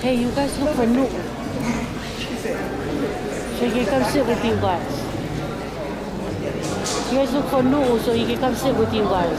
Hey, you guys look for Nook. So you can come sit with you guys. You guys look for Nook so you can come sit with you guys.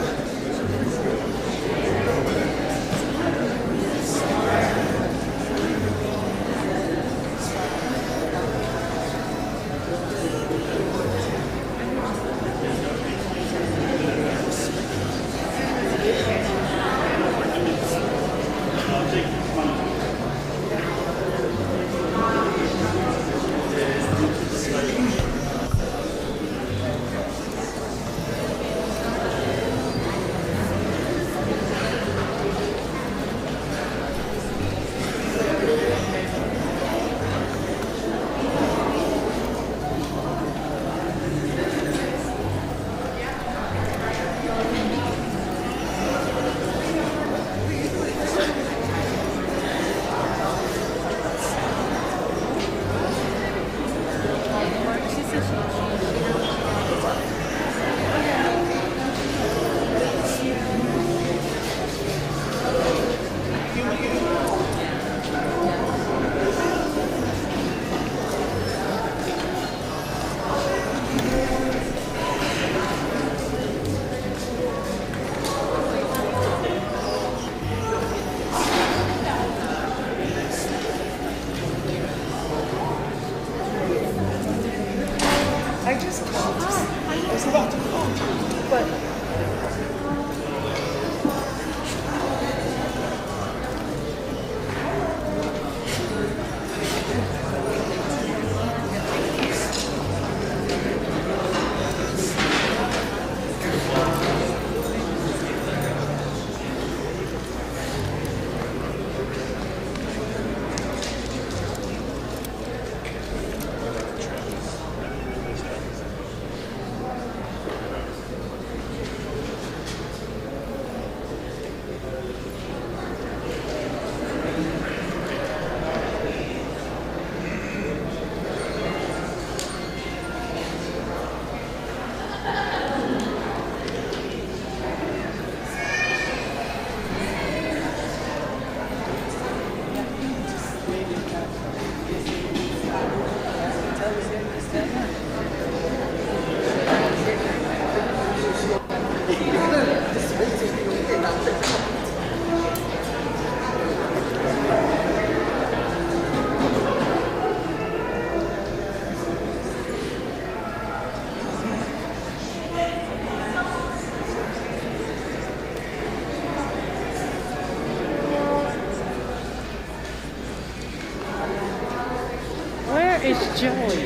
joy.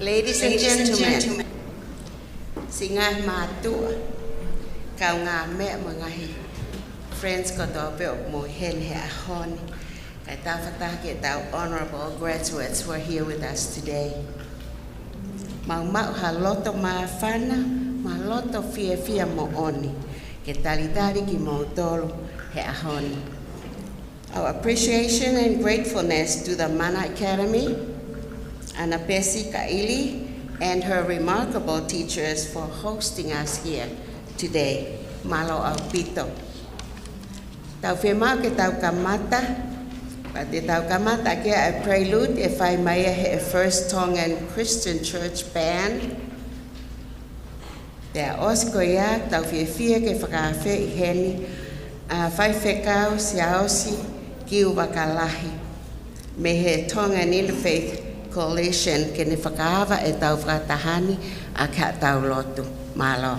Ladies and gentlemen, singa matua, kau ngā mea mangahi, friends ko tō peo mo hen he ahoni, kai tā whatake tau honorable graduates who are here with us today. Mau ha loto maa whana, ma loto fia mo oni, ke talitari ki mo tolu he ahoni. Our appreciation and gratefulness to the Mana Academy, Ana Pesi Kaili, and her remarkable teachers for hosting us here today. Malo au pito. Tau whemau ke tau kamata, but te tau kamata ke a prelude if I may a First Tongan Christian Church band. Te a osko ia tau whiewhia ke whakawhi I heni, a whai whekau si aosi ki uwakalahi. Me he Tongan Interfaith Coalition ke ne whakaava e tau whakatahani a ka tau lotu. Malo.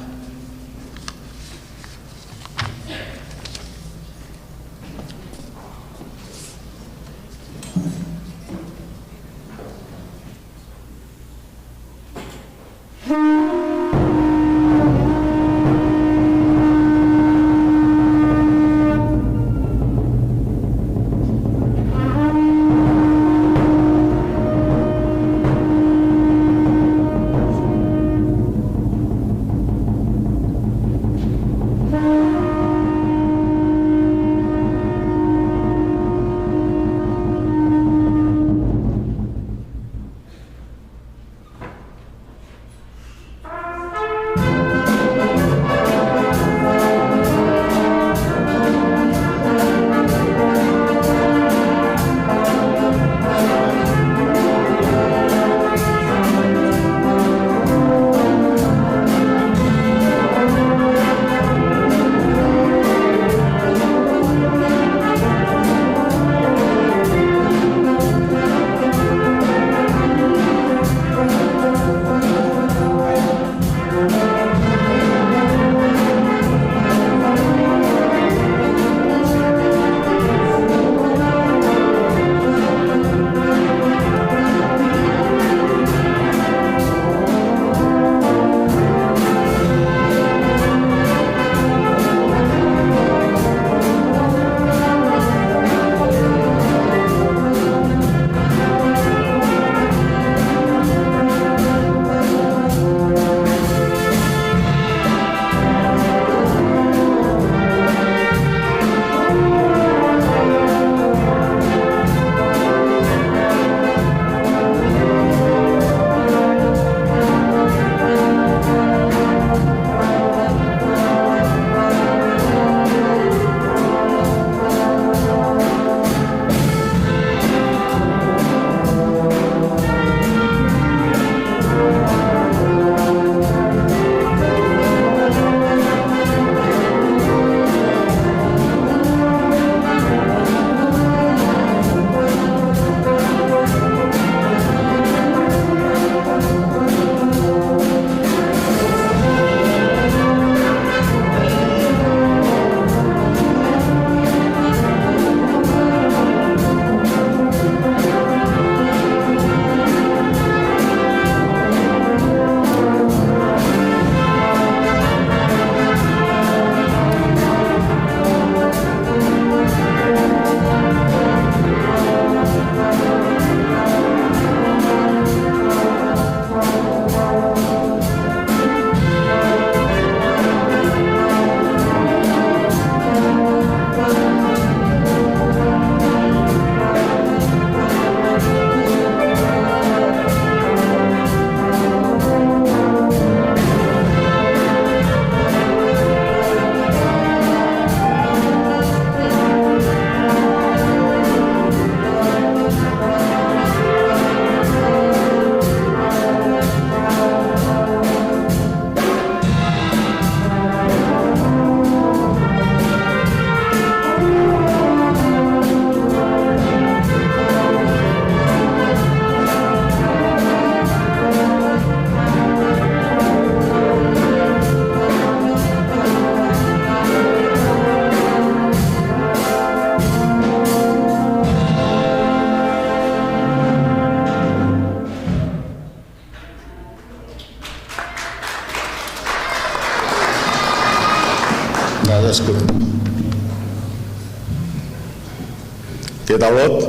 Palot,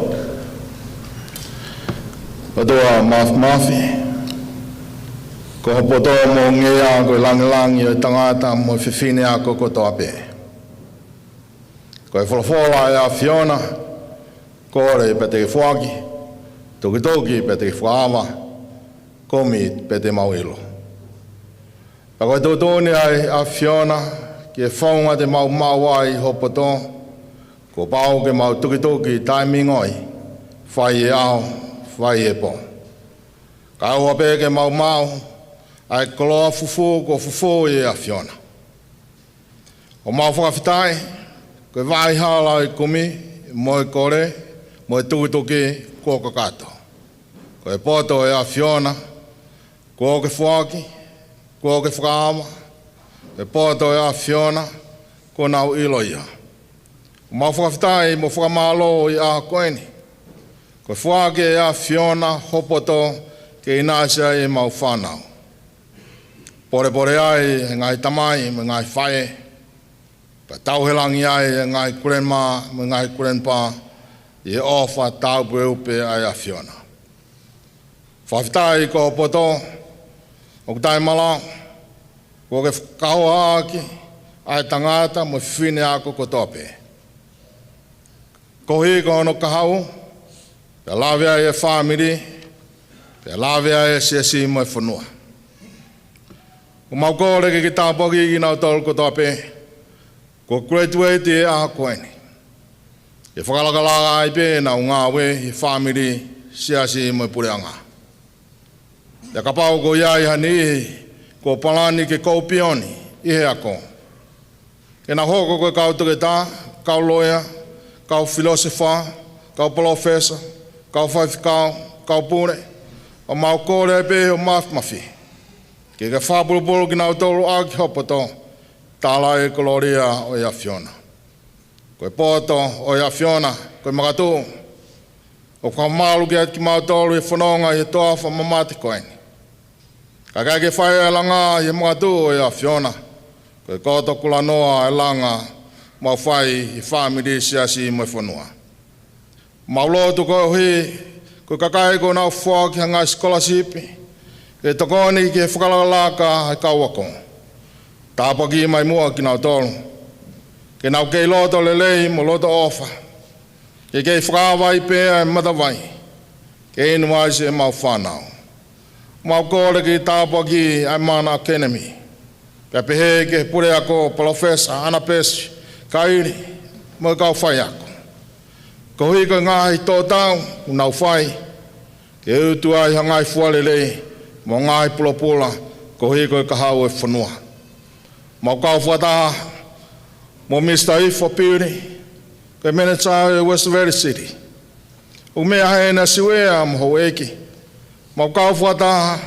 Otoa Mafi, ko hopoto mo ngea ko lang i tangata mo fifine ako ko toape. Ko folfola ya Fiona, ko re pete fuaki, toki pete fuama, komi pete mauilo. Pako totoni ai a Fiona, ki fonga de mau ai hopoto, ko pau ke mau toki timing oi, fai e ao, fai e po. Ka ua pe ke mau ai koloa fufu ko fufu e a Fiona. O mau whakawhitai, ko vai hala i kumi, mo e kore, mo e toki ko kakato. Ko e poto e a Fiona, ko ke fuaki, ko ke whakaama, e poto e a Fiona, ko nau ilo ia. O mau whakawhitai mo whakamalo i a koeni. Ko fuake e a Fiona hopoto ke inasia e mau whanau. Pore ai e ngai tamai me ngai whae, pa tauhelangi ai e ngai kurenma me ngai kurenpa i e ofa taupe upe ai a Fiona. Whawhitai ko hopoto, o kutai malau, ko ke kaua aki ai tangata mo whine ako ko tope. Ko hi ko ono kahau, pe lawe ai e whamiri, pe lawe ai e siasi mo e whanua. Ko mau kore ke tāpoki ki nau tolu ko tope, ko graduate e aha koeni. E whakalakalaga ai pe nau ngā we i whamiri siasi mo e pureanga. E kapau ko iai hani ko palani ke koupioni i he ako. Ke na hoko ko kau tuke tā, kau lawyer, kau philosopher, kau professor, kau whaiwhikau, kau pure, o mau kore pe o mafi. Ke ka whapulupulu ki nau tolu aki hopoto, tāla e koloria o ia Fiona. Koe poto o ia Fiona, koe makatu, o ka malu ki ati ki mau tolu i whanonga i toa wha mamati koeni. Ka kai ke whae e langa i makatu o ia Fiona, koe koto kula noa e langa mau whai i whamiri siasi mo e whanua. Mau lotu koe hui, koe kakai ko nau whaki hanga scholarship, e tokoni ki e whakalakalaka ai kauako. Tāpaki mai mua ki nau tolu. Ke nau kei loto lelei mo loto ofa. Ke kei whakawai pēa e matawai. Ke inu mai se mau whanau. Mau kore ki tāpaki ai mana academy. Pea pehe ke pure ako professor ana pesi kairi mo kau whai ako. Ko hui ko ngahi tō tau unau whai. Ke utu ai hangai fualelei mo ngai pula ko hi ko kahau e whanua. Mau kau whataha, mo Mr. If for Beauty, ko manager e West Valley City. O mea hei na siwea mo ho eki. Mau kau whataha,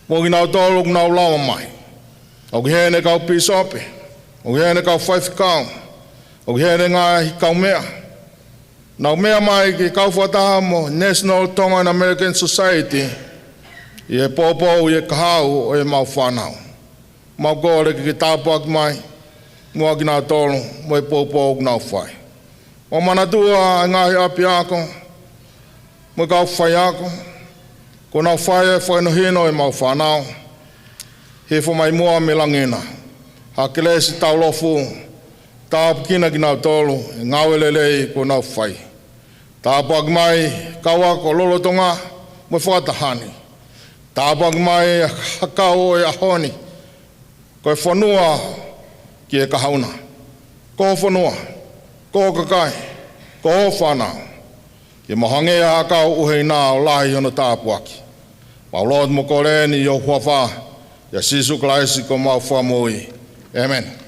mo ginau tolu ginau lawa mai. O ki hene kau pisope, o ki hene kau whaiwhikau, o ki hene ngai kau mea. Nau mea mai ki kau whataha mo National Tongan American Society, i e pōpō i e kahau o e mau whanau. Mau kore ki tāpaki mai, mua ki nā tolu, mo e pōpō ki nā whai. O manatua e ngahi api ako, mo kau whai ako, ko nā whai e whainohino e mau whanau, he wha mai mua me langina, ha kelesi tau lofu, tāpakina ki nā tolu, e ngāwelelei ko nā whai. Tāpaki mai, kaua ko lolotonga, mo whakatahani. Tāpaki mai hakau e ahoni, ko e whanua ki e kahauna. Ko whanua, ko kakai, ko whanau. Ki mahange a hakau uhei nā o lahi hono tāpuaki. Maulot mo koreni i o huawha, ya sisu klaisi ko mau whamui. Amen.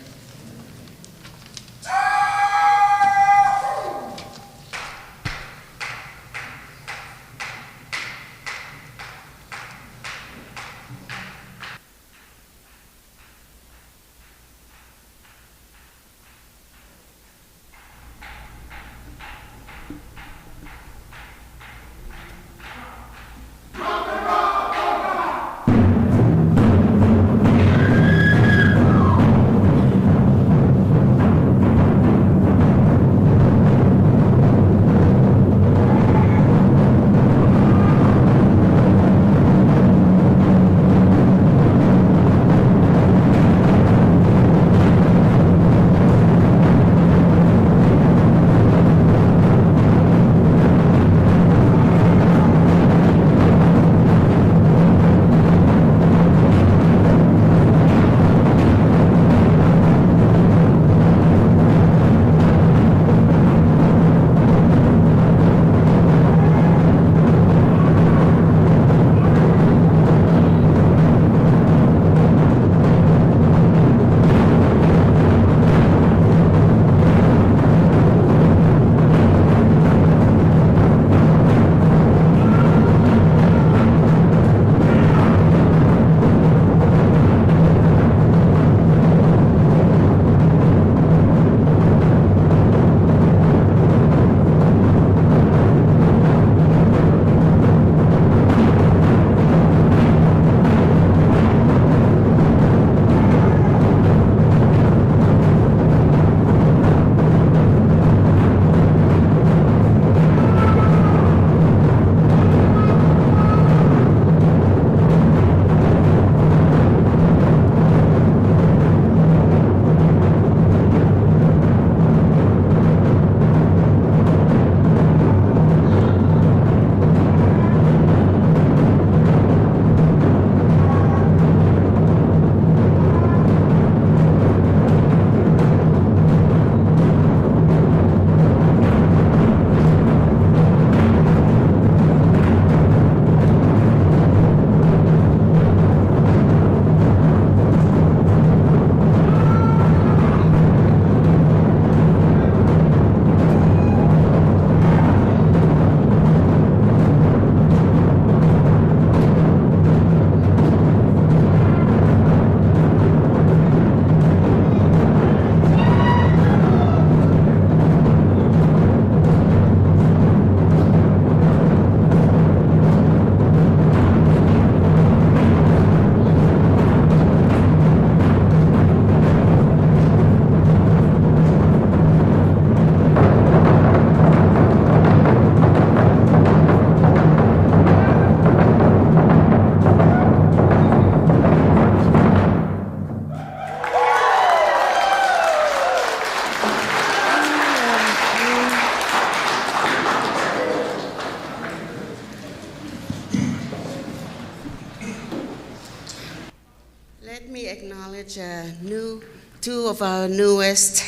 acknowledge two of our newest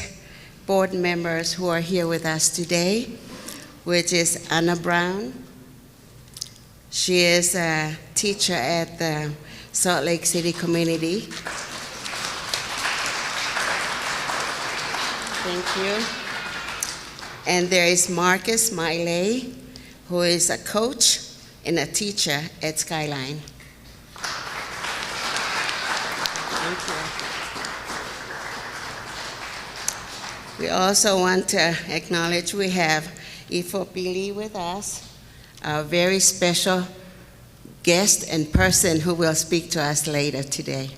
board members who are here with us today, which is Anna Brown. She is a teacher at the Salt Lake City community. Thank you. And there is Marcus Miley, who is a coach and a teacher at Skyline. Thank you. We also want to acknowledge we have Ifo Pili with us, a very special guest and person who will speak to us later today.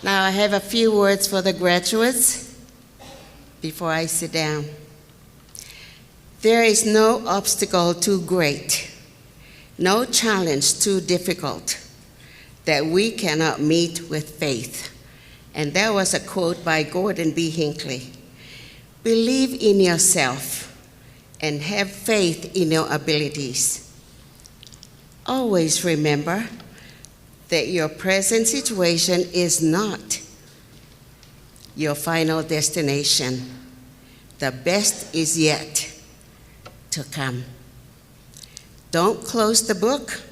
Now I have a few words for the graduates before I sit down. There is no obstacle too great, no challenge too difficult that we cannot meet with faith. And that was a quote by Gordon B. Hinckley. Believe in yourself and have faith in your abilities. Always remember that your present situation is not your final destination. The best is yet to come. Don't close the book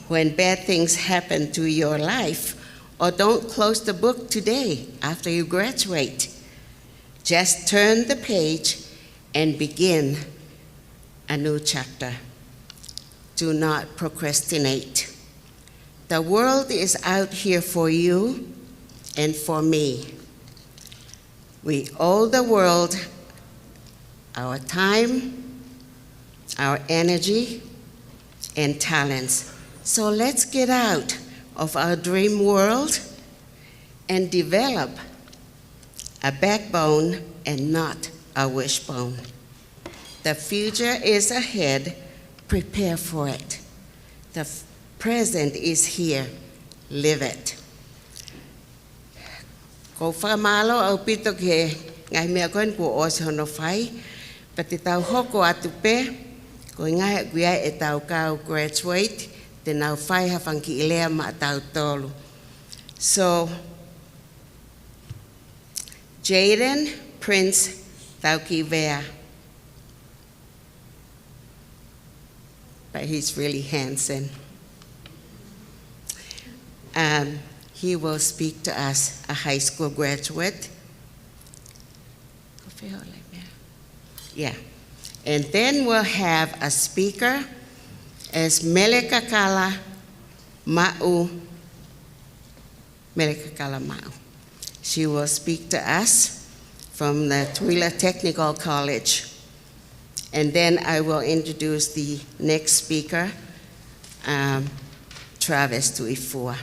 when bad things happen to your life, or don't close the book today after you graduate. Just turn the page and begin a new chapter. Do not procrastinate. The world is out here for you and for me. We owe the world our time, our energy, and talents. So let's get out of our dream world and develop a backbone and not a wishbone. The future is ahead. Prepare for it. The present is here. Live it. Ko whamalo au pito ke ngai mea koen ko o se hono whai, pati tau hoko atu pe, ko ngai kuia e tau kau graduate, te nau whai hawhanki ilea ma tau tolu. So, Jaden Prince Tauki Vea. But he's really handsome. He will speak to us, a high school graduate. Yeah. And then we'll have a speaker as Melekakala Ma'u. Melekakala Ma'u. She will speak to us from the Tuila Technical College. And then I will introduce the next speaker, Travis Tuifua.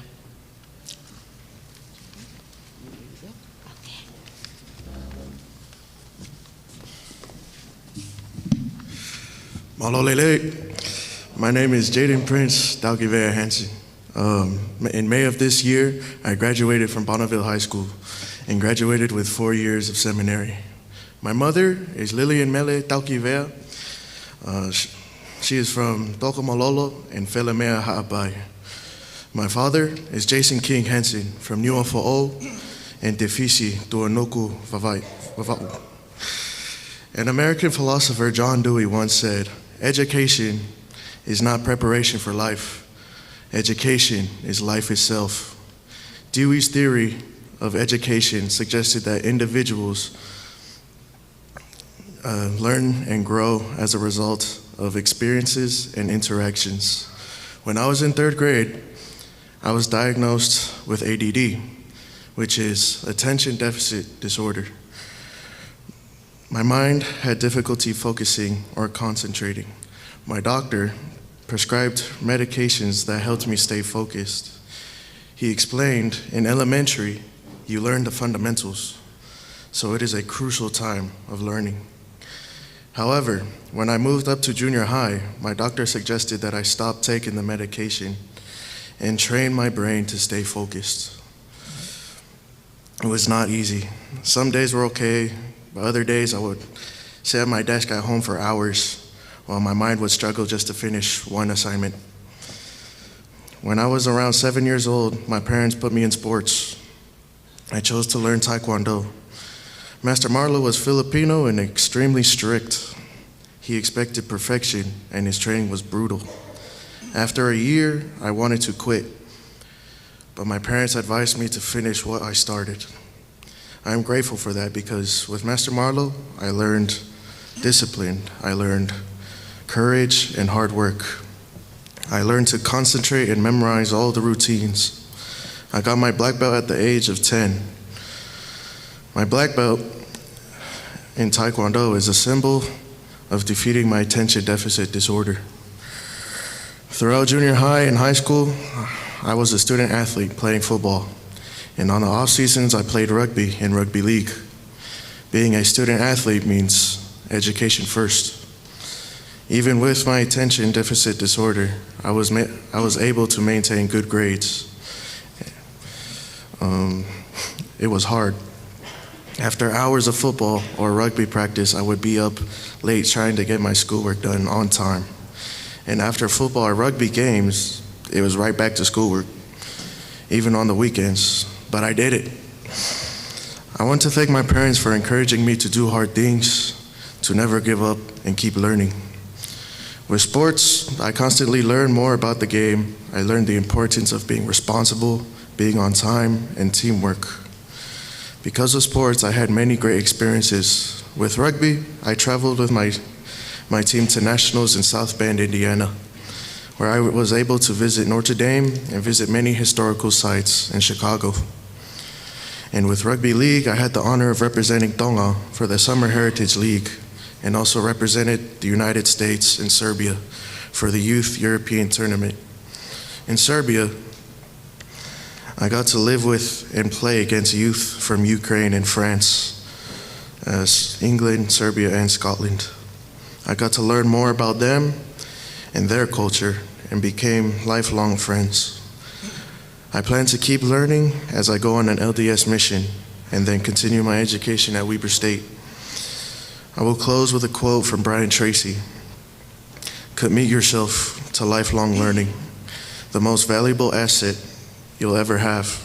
Malolele. My name is Jaden Prince Dalkivea Hansen. In May of this year, I graduated from Bonneville High School and graduated with 4 years of seminary. My mother is Lillian Mele Dalkivea. She is from Tokomalolo and Felemea Ha'apai. My father is Jason King Hansen from Nuafo'o and Tefisi Tuanoku Vava'u. An American philosopher, John Dewey, once said, "Education is not preparation for life. Education is life itself." Dewey's theory of education suggested that individuals learn and grow as a result of experiences and interactions. When I was in 3rd grade, I was diagnosed with ADD, which is attention deficit disorder. My mind had difficulty focusing or concentrating. My doctor prescribed medications that helped me stay focused. He explained, in elementary, you learn the fundamentals, so it is a crucial time of learning. However, when I moved up to junior high, my doctor suggested that I stop taking the medication and train my brain to stay focused. It was not easy. Some days were okay, but other days I would sit at my desk at home for hours while my mind would struggle just to finish one assignment. When I was around 7 years old, my parents put me in sports. I chose to learn Taekwondo. Master Marlo was Filipino and extremely strict. He expected perfection, and his training was brutal. After a year, I wanted to quit, but my parents advised me to finish what I started. I am grateful for that because with Master Marlo, I learned discipline, I learned courage and hard work. I learned to concentrate and memorize all the routines. I got my black belt at the age of 10. My black belt in Taekwondo is a symbol of defeating my attention deficit disorder. Throughout junior high and high school, I was a student athlete playing football. And on the off seasons, I played rugby in rugby league. Being a student athlete means education first. Even with my attention deficit disorder, I was able to maintain good grades. It was hard. After hours of football or rugby practice, I would be up late trying to get my schoolwork done on time. And after football or rugby games, it was right back to schoolwork, even on the weekends. But I did it. I want to thank my parents for encouraging me to do hard things, to never give up and keep learning. With sports, I constantly learn more about the game. I learned the importance of being responsible, being on time, and teamwork. Because of sports, I had many great experiences. With rugby, I traveled with my team to nationals in South Bend, Indiana, where I was able to visit Notre Dame and visit many historical sites in Chicago. And with Rugby League, I had the honor of representing Tonga for the Summer Heritage League and also represented the United States and Serbia for the Youth European Tournament. In Serbia, I got to live with and play against youth from Ukraine and France, England, Serbia, and Scotland. I got to learn more about them and their culture and became lifelong friends. I plan to keep learning as I go on an LDS mission and then continue my education at Weber State. I will close with a quote from Brian Tracy. Commit yourself to lifelong learning. The most valuable asset you'll ever have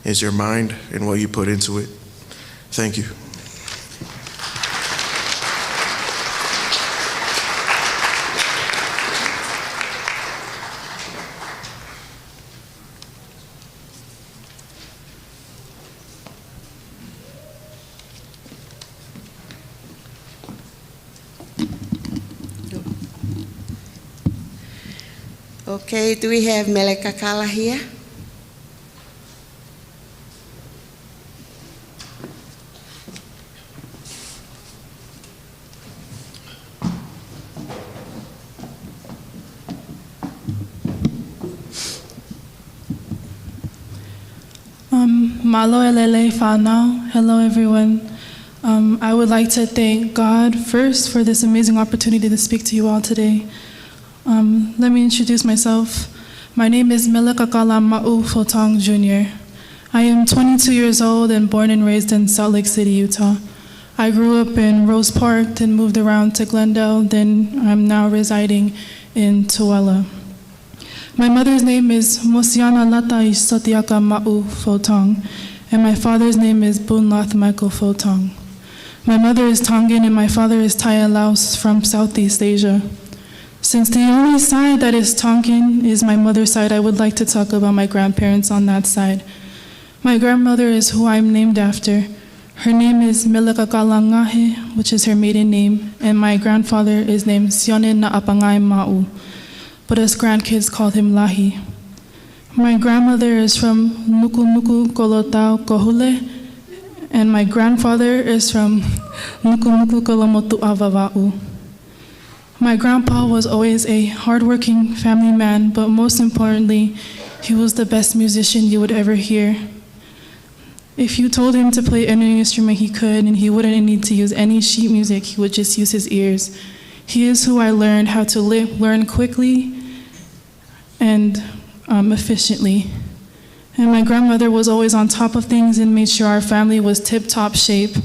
is your mind and what you put into it. Thank you. Okay, do we have Melekakala here? Malo elele whanau. Hello, everyone. I would like to thank God first for this amazing opportunity to speak to you all today. Let me introduce myself. My name is Melekakala Ma'u Fotong Jr. I am 22 years old and born and raised in Salt Lake City, Utah. I grew up in Rose Park, then moved around to Glendale, then I'm now residing in Tooele. My mother's name is Mosiana Lata Isotiaka Ma'u Fotong, and my father's name is Bunlath Michael Fotong. My mother is Tongan and my father is Thai Laos from Southeast Asia. Since the only side that is Tongan is my mother's side, I would like to talk about my grandparents on that side. My grandmother is who I'm named after. Her name is Melekakalangahe, which is her maiden name, and my grandfather is named Sione Na'apangai Ma'u, but us grandkids called him Lahi. My grandmother is from Nuku Nuku Kolotau Kohule, and my grandfather is from Nuku Nuku Kolomotu Avava'u. My grandpa was always a hardworking family man, but most importantly, he was the best musician you would ever hear. If you told him to play any instrument, he could, and he wouldn't need to use any sheet music, he would just use his ears. He is who I learned how to learn quickly and efficiently. And my grandmother was always on top of things and made sure our family was tip-top shape.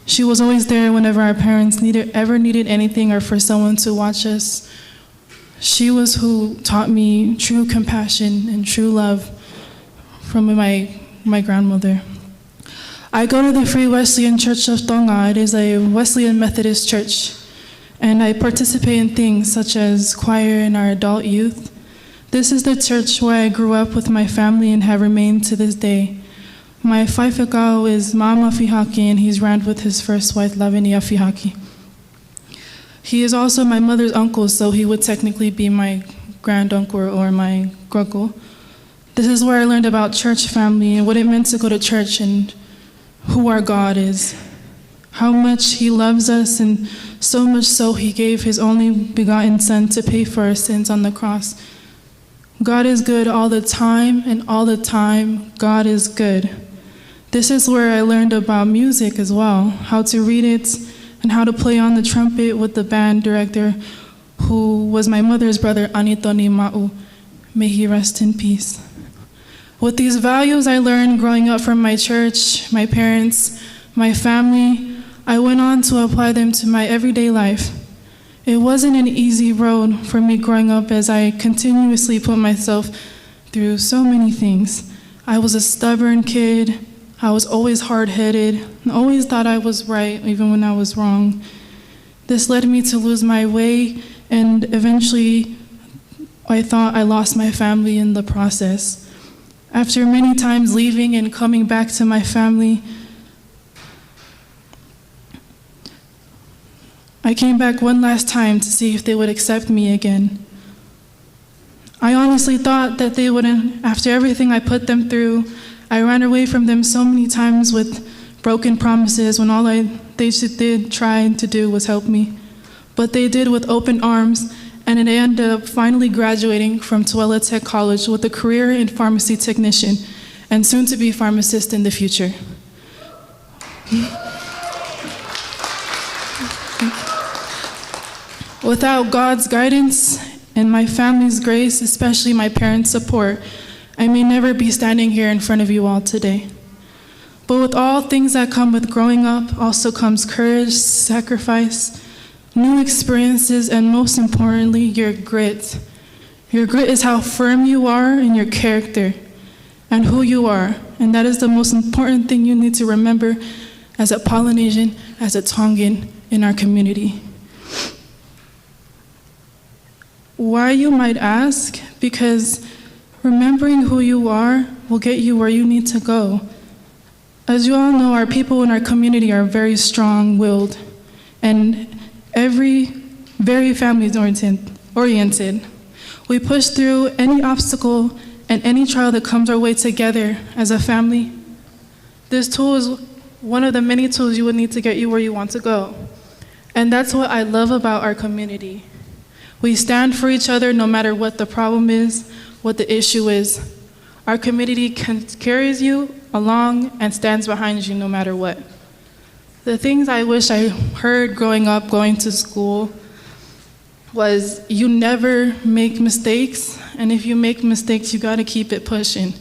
She was always there whenever our parents ever needed anything or for someone to watch us. She was who taught me true compassion and true love from my grandmother. I go to the Free Wesleyan Church of Tonga. It is a Wesleyan Methodist church, and I participate in things such as choir in our adult youth. This is the church where I grew up with my family and have remained to this day. My whaifekau is Mama Fihaki, and he's ran with his first wife, Lavinia Fihaki. He is also my mother's uncle, so he would technically be my granduncle or my gruncle. This is where I learned about church family and what it meant to go to church and who our God is, how much he loves us, and so much so he gave his only begotten son to pay for our sins on the cross. God is good all the time, and all the time, God is good. This is where I learned about music as well, how to read it, and how to play on the trumpet with the band director, who was my mother's brother, Anitoni Ma'u. May he rest in peace. With these values I learned growing up from my church, my parents, my family, I went on to apply them to my everyday life. It wasn't an easy road for me growing up, as I continuously put myself through so many things. I was a stubborn kid. I was always hard-headed and always thought I was right even when I was wrong. This led me to lose my way, and eventually I thought I lost my family in the process. After many times leaving and coming back to my family, I came back one last time to see if they would accept me again. I honestly thought that they wouldn't. After everything I put them through, I ran away from them so many times with broken promises when all they did try to do was help me. But they did with open arms, and I ended up finally graduating from Tuella Tech College with a career in pharmacy technician and soon to be pharmacist in the future. Without God's guidance and my family's grace, especially my parents' support, I may never be standing here in front of you all today. But with all things that come with growing up also comes courage, sacrifice, new experiences, and most importantly, your grit. Your grit is how firm you are in your character and who you are. And that is the most important thing you need to remember as a Polynesian, as a Tongan in our community. Why, you might ask? Because remembering who you are will get you where you need to go. As you all know, our people in our community are very strong-willed and very family-oriented. We push through any obstacle and any trial that comes our way together as a family. This tool is one of the many tools you would need to get you where you want to go. And that's what I love about our community. We stand for each other no matter what the problem is, what the issue is. Our community carries you along and stands behind you no matter what. The things I wish I heard growing up, going to school, was you never make mistakes, and if you make mistakes, you gotta keep it pushing.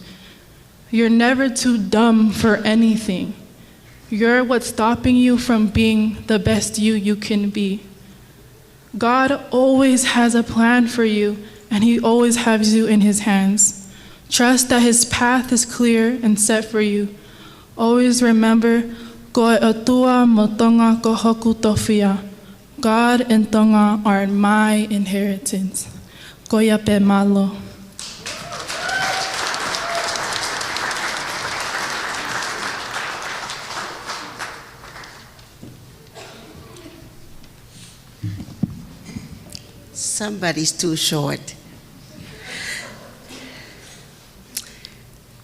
You're never too dumb for anything. You're what's stopping you from being the best you can be. God always has a plan for you, and he always has you in his hands. Trust that his path is clear and set for you. Always remember, Ko atua mo Tonga ko hoku tofia. God and Tonga are my inheritance. Ko ia pe malo. Somebody's too short.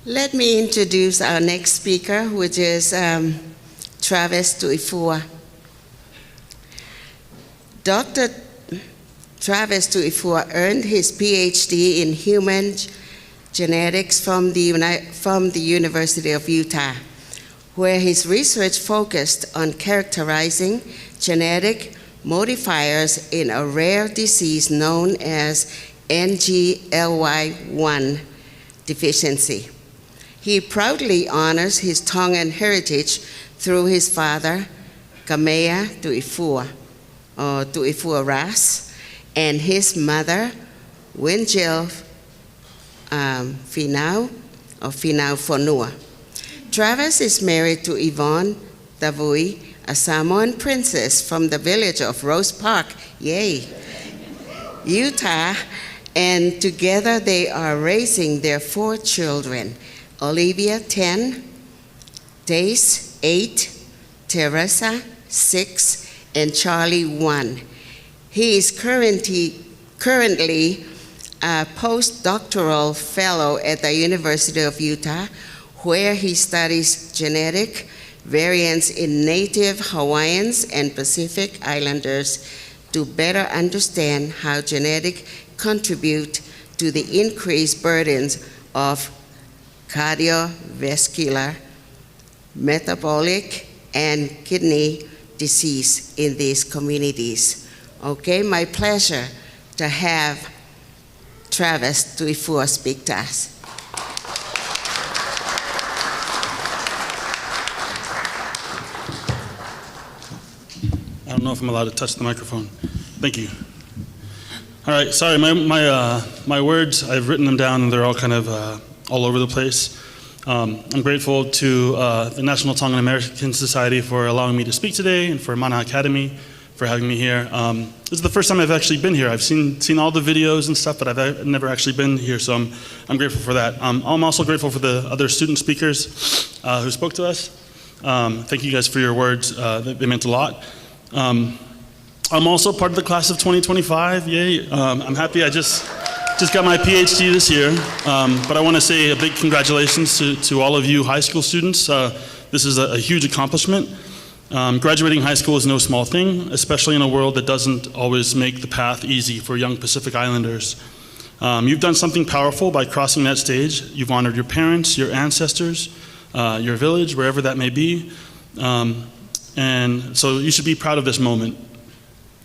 Let me introduce our next speaker, which is Travis Tuifua. Dr. Travis Tuifua earned his PhD in human genetics from the University of Utah, where his research focused on characterizing genetic modifiers in a rare disease known as NGLY1 deficiency. He proudly honors his Tongan heritage through his father, Kamea Tuifua, or Tuifua Ras, and his mother, Winjil Finau or Finau Fonua. Travis is married to Yvonne Davui, a Samoan princess from the village of Rose Park, yay, Utah, and together they are raising their 4 children, Olivia 10, Dace 8, Teresa 6, and Charlie 1. He is currently a postdoctoral fellow at the University of Utah, where he studies genetic variants in native Hawaiians and Pacific Islanders to better understand how genetics contribute to the increased burdens of cardiovascular, metabolic, and kidney disease in these communities. Okay, my pleasure to have Travis Tuifua speak to us. I don't know if I'm allowed to touch the microphone. Thank you. All right, sorry, my words, I've written them down and they're all kind of all over the place. I'm grateful to the National Tongan American Society for allowing me to speak today and for Mana Academy for having me here. This is the first time I've actually been here. I've seen all the videos and stuff, but I've never actually been here, so I'm grateful for that. I'm also grateful for the other student speakers who spoke to us. Thank you guys for your words. They meant a lot. I'm also part of the class of 2025, yay. I'm happy I just got my PhD this year, but I want to say a big congratulations to all of you high school students. This is a huge accomplishment. Graduating high school is no small thing, especially in a world that doesn't always make the path easy for young Pacific Islanders. You've done something powerful by crossing that stage. You've honored your parents, your ancestors, your village, wherever that may be. And so you should be proud of this moment.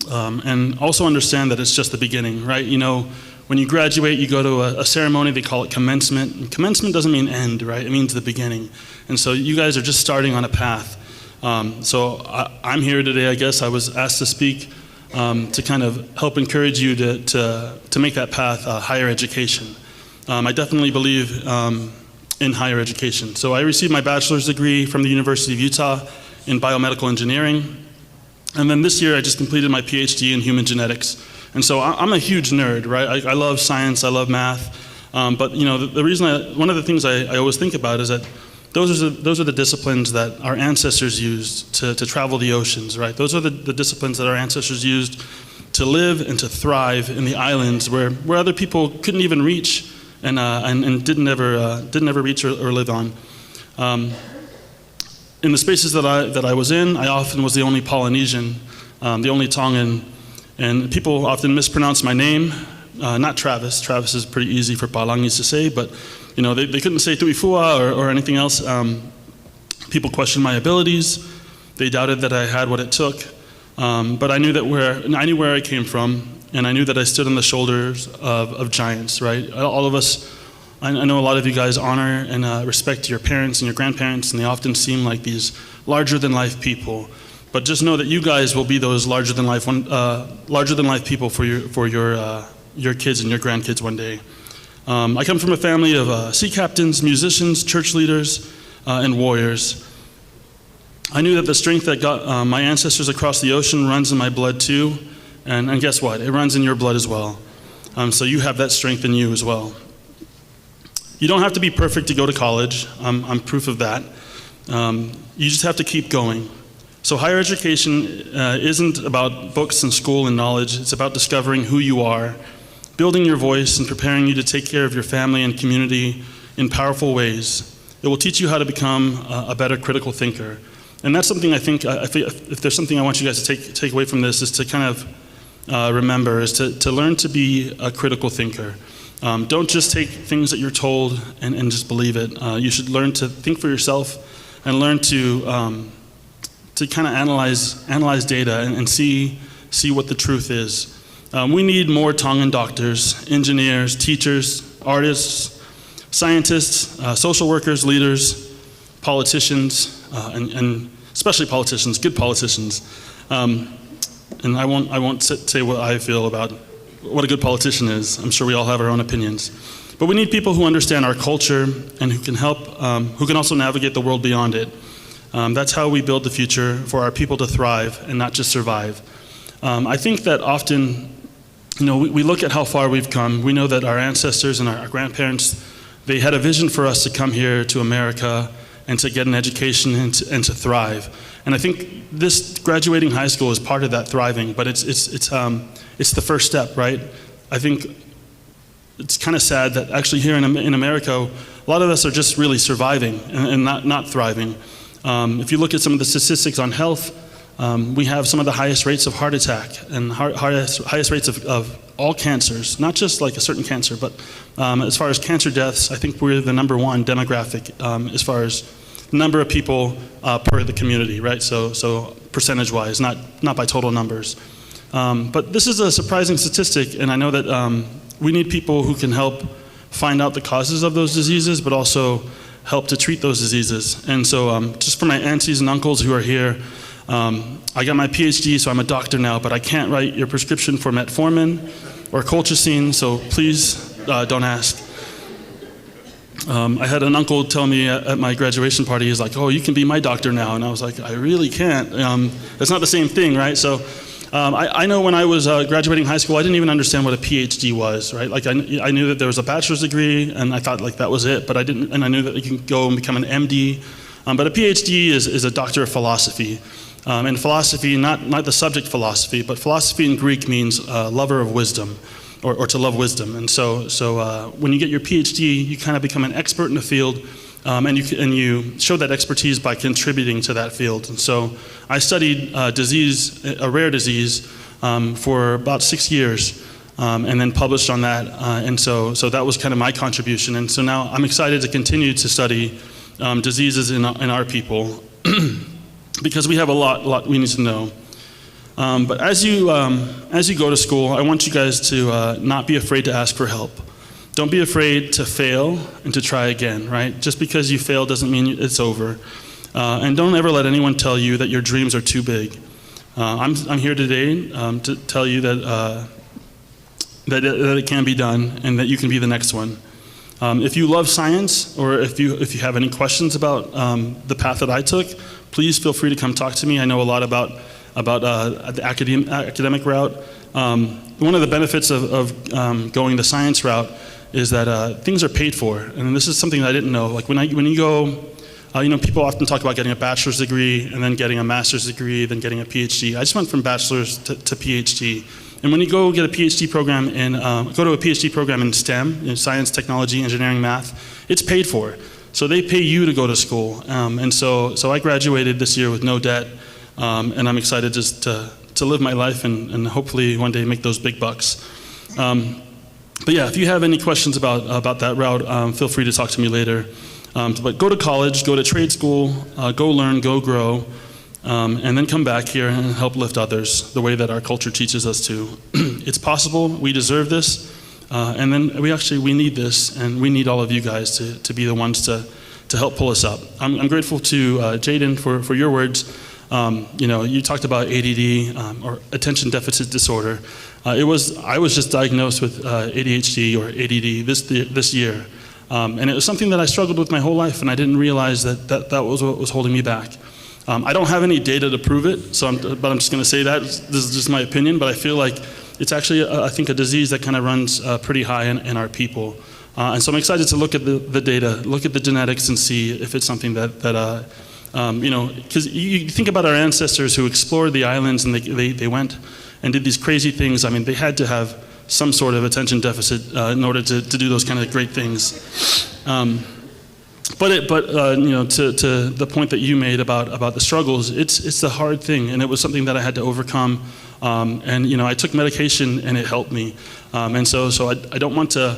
And also understand that it's just the beginning, right? You know, when you graduate, you go to a ceremony, they call it commencement. And commencement doesn't mean end, right? It means the beginning. And so you guys are just starting on a path. So I'm here today, I guess. I was asked to speak to kind of help encourage you to make that path higher education. I definitely believe in higher education. So I received my bachelor's degree from the University of Utah in biomedical engineering. And then this year I just completed my PhD in human genetics. And so I'm a huge nerd, right? I love science, I love math. But you know, the reason one of the things I always think about is that those are the disciplines that our ancestors used to travel the oceans, right? Those are the disciplines that our ancestors used to live and to thrive in the islands where other people couldn't even reach and didn't ever reach or live on. In the spaces that I was in, I often was the only Polynesian, the only Tongan, and people often mispronounce my name. Not Travis. Travis is pretty easy for Palangis to say, but you know, they couldn't say Tuifua or anything else. People questioned my abilities. They doubted that I had what it took. But I knew where I came from, and I knew that I stood on the shoulders of giants, right? All of us, I know a lot of you guys honor and respect your parents and your grandparents, and they often seem like these larger-than-life people. But just know that you guys will be those larger-than-life people for your kids and your grandkids one day. I come from a family of sea captains, musicians, church leaders, and warriors. I knew that the strength that got my ancestors across the ocean runs in my blood too, and guess what? It runs in your blood as well. So you have that strength in you as well. You don't have to be perfect to go to college. I'm proof of that. You just have to keep going. So higher education isn't about books and school and knowledge. It's about discovering who you are, building your voice, and preparing you to take care of your family and community in powerful ways. It will teach you how to become a better critical thinker. And that's something I think, if there's something I want you guys to take away from this, is to kind of remember, is to learn to be a critical thinker. Don't just take things that you're told and just believe it. You should learn to think for yourself and learn to kind of analyze data and see what the truth is. We need more Tongan doctors, engineers, teachers, artists, scientists, social workers, leaders, politicians, and especially politicians, good politicians. And I won't say what I feel about what a good politician is. I'm sure we all have our own opinions. But we need people who understand our culture and who can help, who can also navigate the world beyond it. That's how we build the future for our people to thrive and not just survive. I think that often, we look at how far we've come. We know that our ancestors and our grandparents, they had a vision for us to come here to America and to get an education and to thrive. And I think this graduating high school is part of that thriving, but it's the first step, right? I think it's kind of sad that actually here in America, a lot of us are just really surviving and not thriving. If you look at some of the statistics on health, we have some of the highest rates of heart attack and highest rates of all cancers, not just like a certain cancer, but as far as cancer deaths, I think we're the #1 demographic as far as number of people per the community, right? So percentage-wise, not by total numbers. But this is a surprising statistic, and I know that we need people who can help find out the causes of those diseases, but also help to treat those diseases. And so just for my aunties and uncles who are here, I got my PhD, so I'm a doctor now, but I can't write your prescription for metformin or colchicine, so please don't ask. I had an uncle tell me at my graduation party, he's like, oh, you can be my doctor now. And I was like, I really can't. It's not the same thing, right? So I know when I was graduating high school, I didn't even understand what a PhD was, right? Like I knew that there was a bachelor's degree, and I thought like that was it, but I didn't, and I knew that you can go and become an MD. But a PhD is a doctor of philosophy. And philosophy, not the subject philosophy, but philosophy in Greek means lover of wisdom, or to love wisdom. And so when you get your PhD, you kind of become an expert in the field, and you show that expertise by contributing to that field. And so I studied a rare disease, for about 6 years, and then published on that. And so that was kind of my contribution. And so now I'm excited to continue to study diseases in our people, because we have a lot we need to know. But as you go to school, I want you guys to not be afraid to ask for help. Don't be afraid to fail and to try again, right? Just because you fail doesn't mean it's over. And don't ever let anyone tell you that your dreams are too big. I'm here today to tell you that it can be done and that you can be the next one. If you love science, or if you have any questions about the path that I took, please feel free to come talk to me. I know a lot about the academic route. One of the benefits of going the science route is that things are paid for, and this is something that I didn't know. Like when you go, people often talk about getting a bachelor's degree and then getting a master's degree, then getting a PhD. I just went from bachelor's to PhD. And when you go get a PhD program in STEM, in science, technology, engineering, math, it's paid for. So they pay you to go to school. And so I graduated this year with no debt, and I'm excited just to live my life and hopefully one day make those big bucks. But yeah, if you have any questions about that route, feel free to talk to me later. But go to college, go to trade school, go learn, go grow, and then come back here and help lift others the way that our culture teaches us to. It's possible, we deserve this, and then we need this, and we need all of you guys to be the ones to help pull us up. I'm grateful to Jaden for your words. You talked about ADD, or attention deficit disorder. I was just diagnosed with ADHD or ADD this year. And it was something that I struggled with my whole life, and I didn't realize that was what was holding me back. I don't have any data to prove it, but I'm just going to say that. This is just my opinion, but I feel like it's actually, I think, a disease that kind of runs pretty high in our people. And so I'm excited to look at the data, look at the genetics, and see if it's something that because you think about our ancestors who explored the islands, and they went and did these crazy things. I mean, they had to have some sort of attention deficit in order to do those kind of great things. But to the point that you made about the struggles, it's the hard thing, and it was something that I had to overcome. And I took medication, and it helped me. And so I don't want to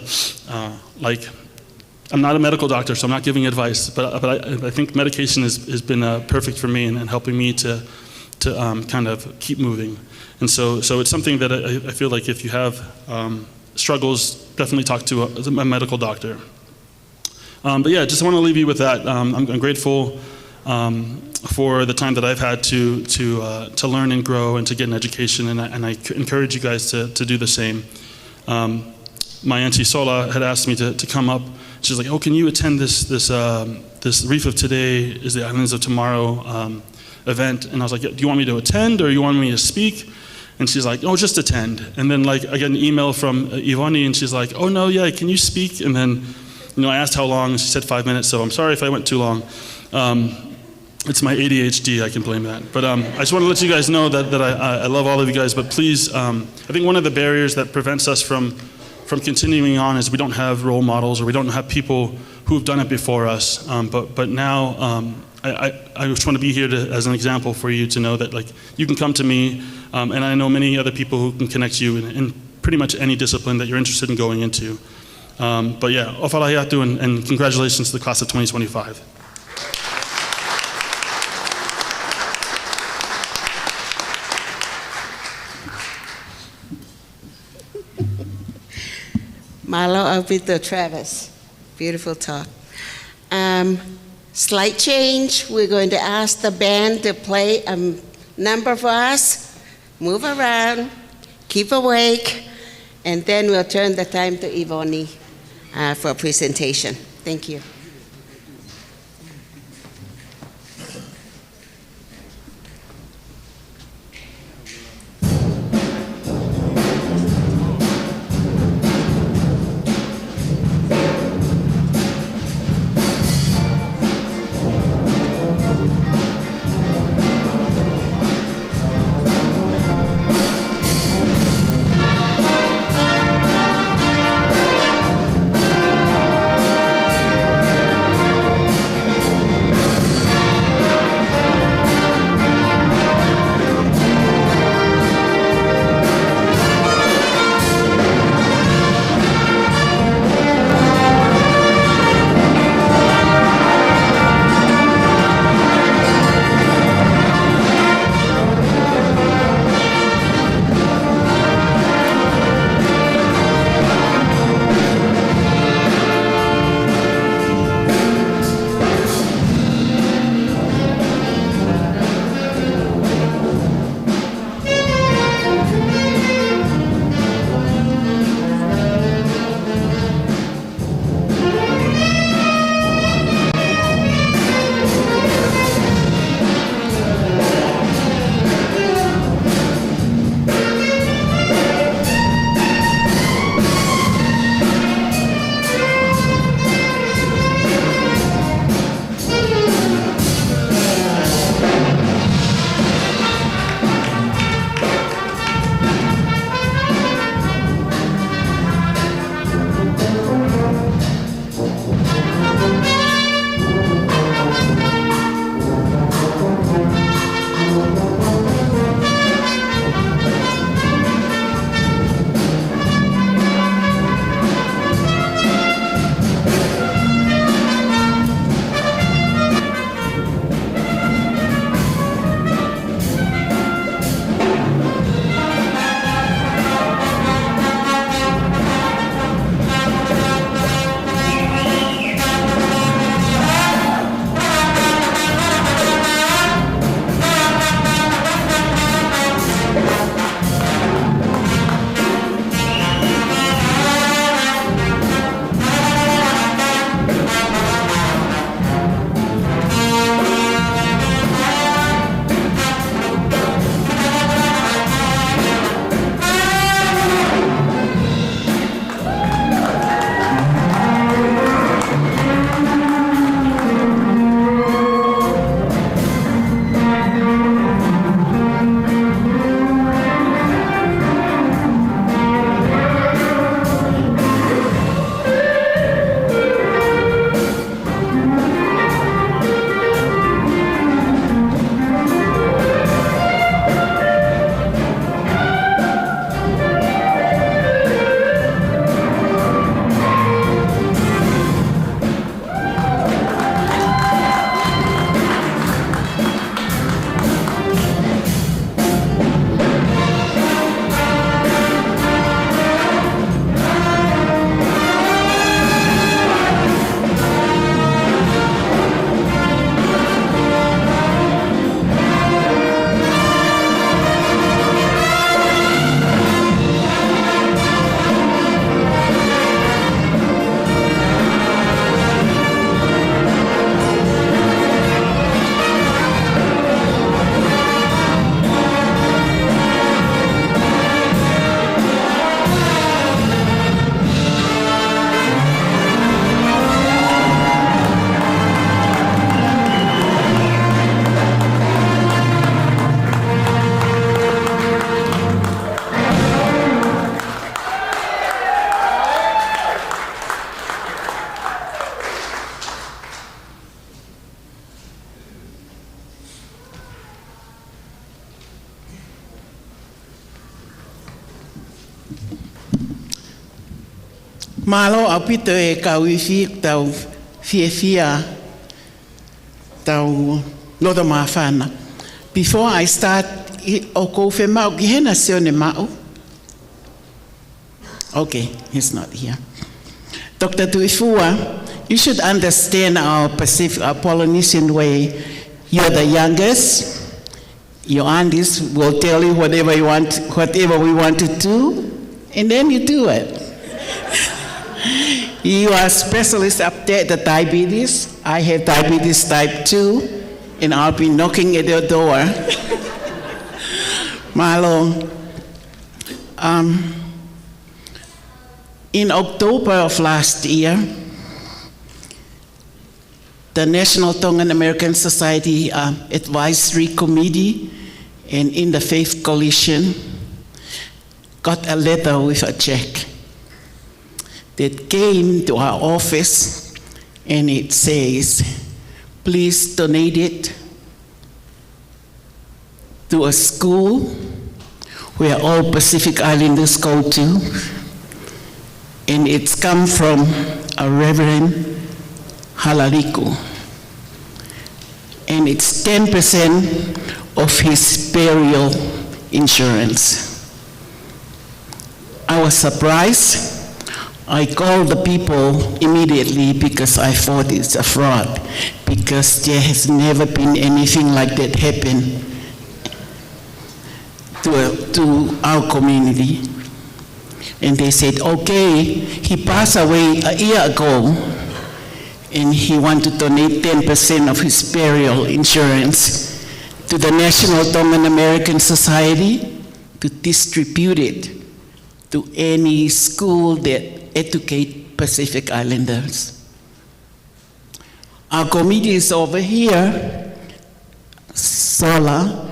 I'm not a medical doctor, so I'm not giving advice. But I think medication has been perfect for me and helping me to kind of keep moving. And so it's something that I feel like if you have struggles, definitely talk to a medical doctor. But yeah, just want to leave you with that. I'm grateful for the time that I've had to learn and grow and to get an education, and I encourage you guys to do the same. my auntie Sola had asked me to come up. She's like, oh, can you attend this Reef of Today is the Islands of Tomorrow event? And I was like, do you want me to attend or you want me to speak? And she's like, oh, just attend. And then like I get an email from Ivani and she's like, oh no, yeah, can you speak? And then, I asked how long, and she said 5 minutes, so I'm sorry if I went too long. It's my ADHD, I can blame that. But I just want to let you guys know that I love all of you guys, but please, I think one of the barriers that prevents us from continuing on is we don't have role models or we don't have people who have done it before us. But now, I just want to be here as an example for you to know that like you can come to me, and I know many other people who can connect you in pretty much any discipline that you're interested in going into. But yeah, ofalahiyatu and congratulations to the class of 2025. Malo Alvito Travis, beautiful talk. Slight change, we're going to ask the band to play a number for us, move around, keep awake, and then we'll turn the time to Ivoni for a presentation. Thank you. Malo apito e kauifi tau fia tau lodo mafana. Before I start, o ko fe mau ki hena sione mau. Okay, he's not here. Dr. Tuifua, you should understand our Polynesian way. You're the youngest. Your aunties will tell you whatever we want to do, and then you do it. You are specialists up there at the diabetes. I have diabetes type 2, and I'll be knocking at your door. Malo, in October of last year, the National Tongan American Society Advisory Committee and Interfaith Coalition got a letter with a check that came to our office, and it says, please donate it to a school where all Pacific Islanders go to, and it's come from a Reverend Halaliku, and it's 10% of his burial insurance. I was surprised. I called the people immediately because I thought it's a fraud, because there has never been anything like that happen to our community. And they said, okay, he passed away a year ago, and he wanted to donate 10% of his burial insurance to the National Tongan American Society to distribute it to any school that educate Pacific Islanders. Our committee is over here. Sola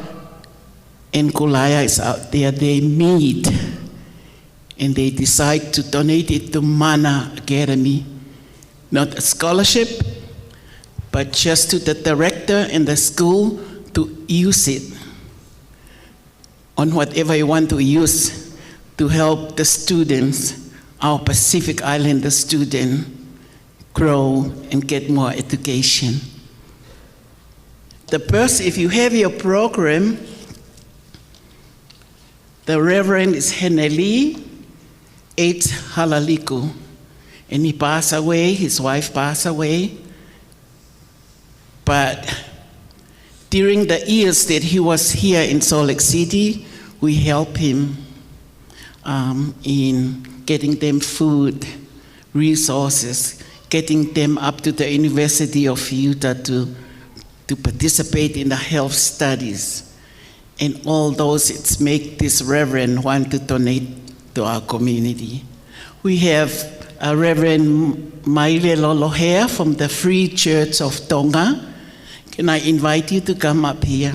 and Kulaya is out there. They meet and they decide to donate it to Mana Academy. Not a scholarship, but just to the director and the school to use it on whatever you want to use to help the students, our Pacific Islander students, grow and get more education. The person, if you have your program, the Reverend is Heneli H. Halaliku, and he passed away, his wife passed away, but during the years that he was here in Salt Lake City, we helped him in getting them food, resources, getting them up to the University of Utah to participate in the health studies. And all those, it's make this Reverend want to donate to our community. We have a Reverend Maile Lolohea from the Free Church of Tonga. Can I invite you to come up here?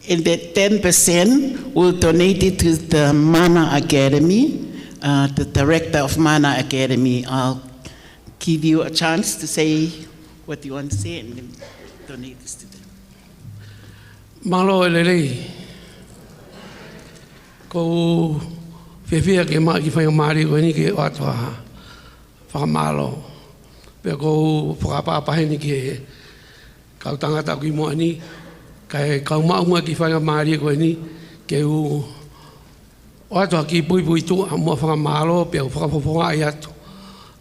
And that 10% will donate it to the Mana Academy, the director of Mana Academy. I'll give you a chance to say what you want to say and then donate this to them. Malo elelei, ko fefia ke ma ki whainga maari ko ni ke watoa whakamalo. Pea ko whakapapaheni ke kau tangata ki moa ni, kai kau maunga ki whainga maari ko ni, ke u watoa ki pui pui tu a mua whakamalo, pea whakapoponga ai atu.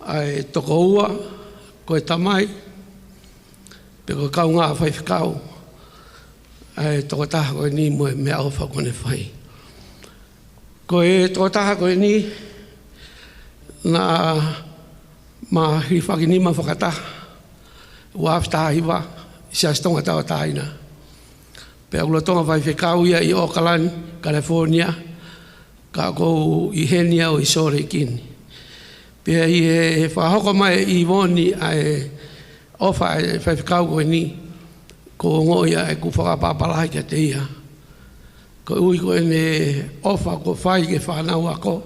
Ai toko ua, ko e tamai, pea ko kau ngā whaifakau. Ai toko taha koe ni mo e mea au whakone whai. Ko e toko taha koe ni na ma hi whaki ma whakataha. Ua aftaha hiwa, isa stonga tau taina. Pea ula tonga whaifakau ia I Oakland, California, ka kou I henia o I sore kini. Pea I e whahoko mai I woni ai ofa e whaifakau koe ni, ko ngoia e ku whakapapalahi kia te ia. Ko ui ko ene ofa ko whai ke whanau ako,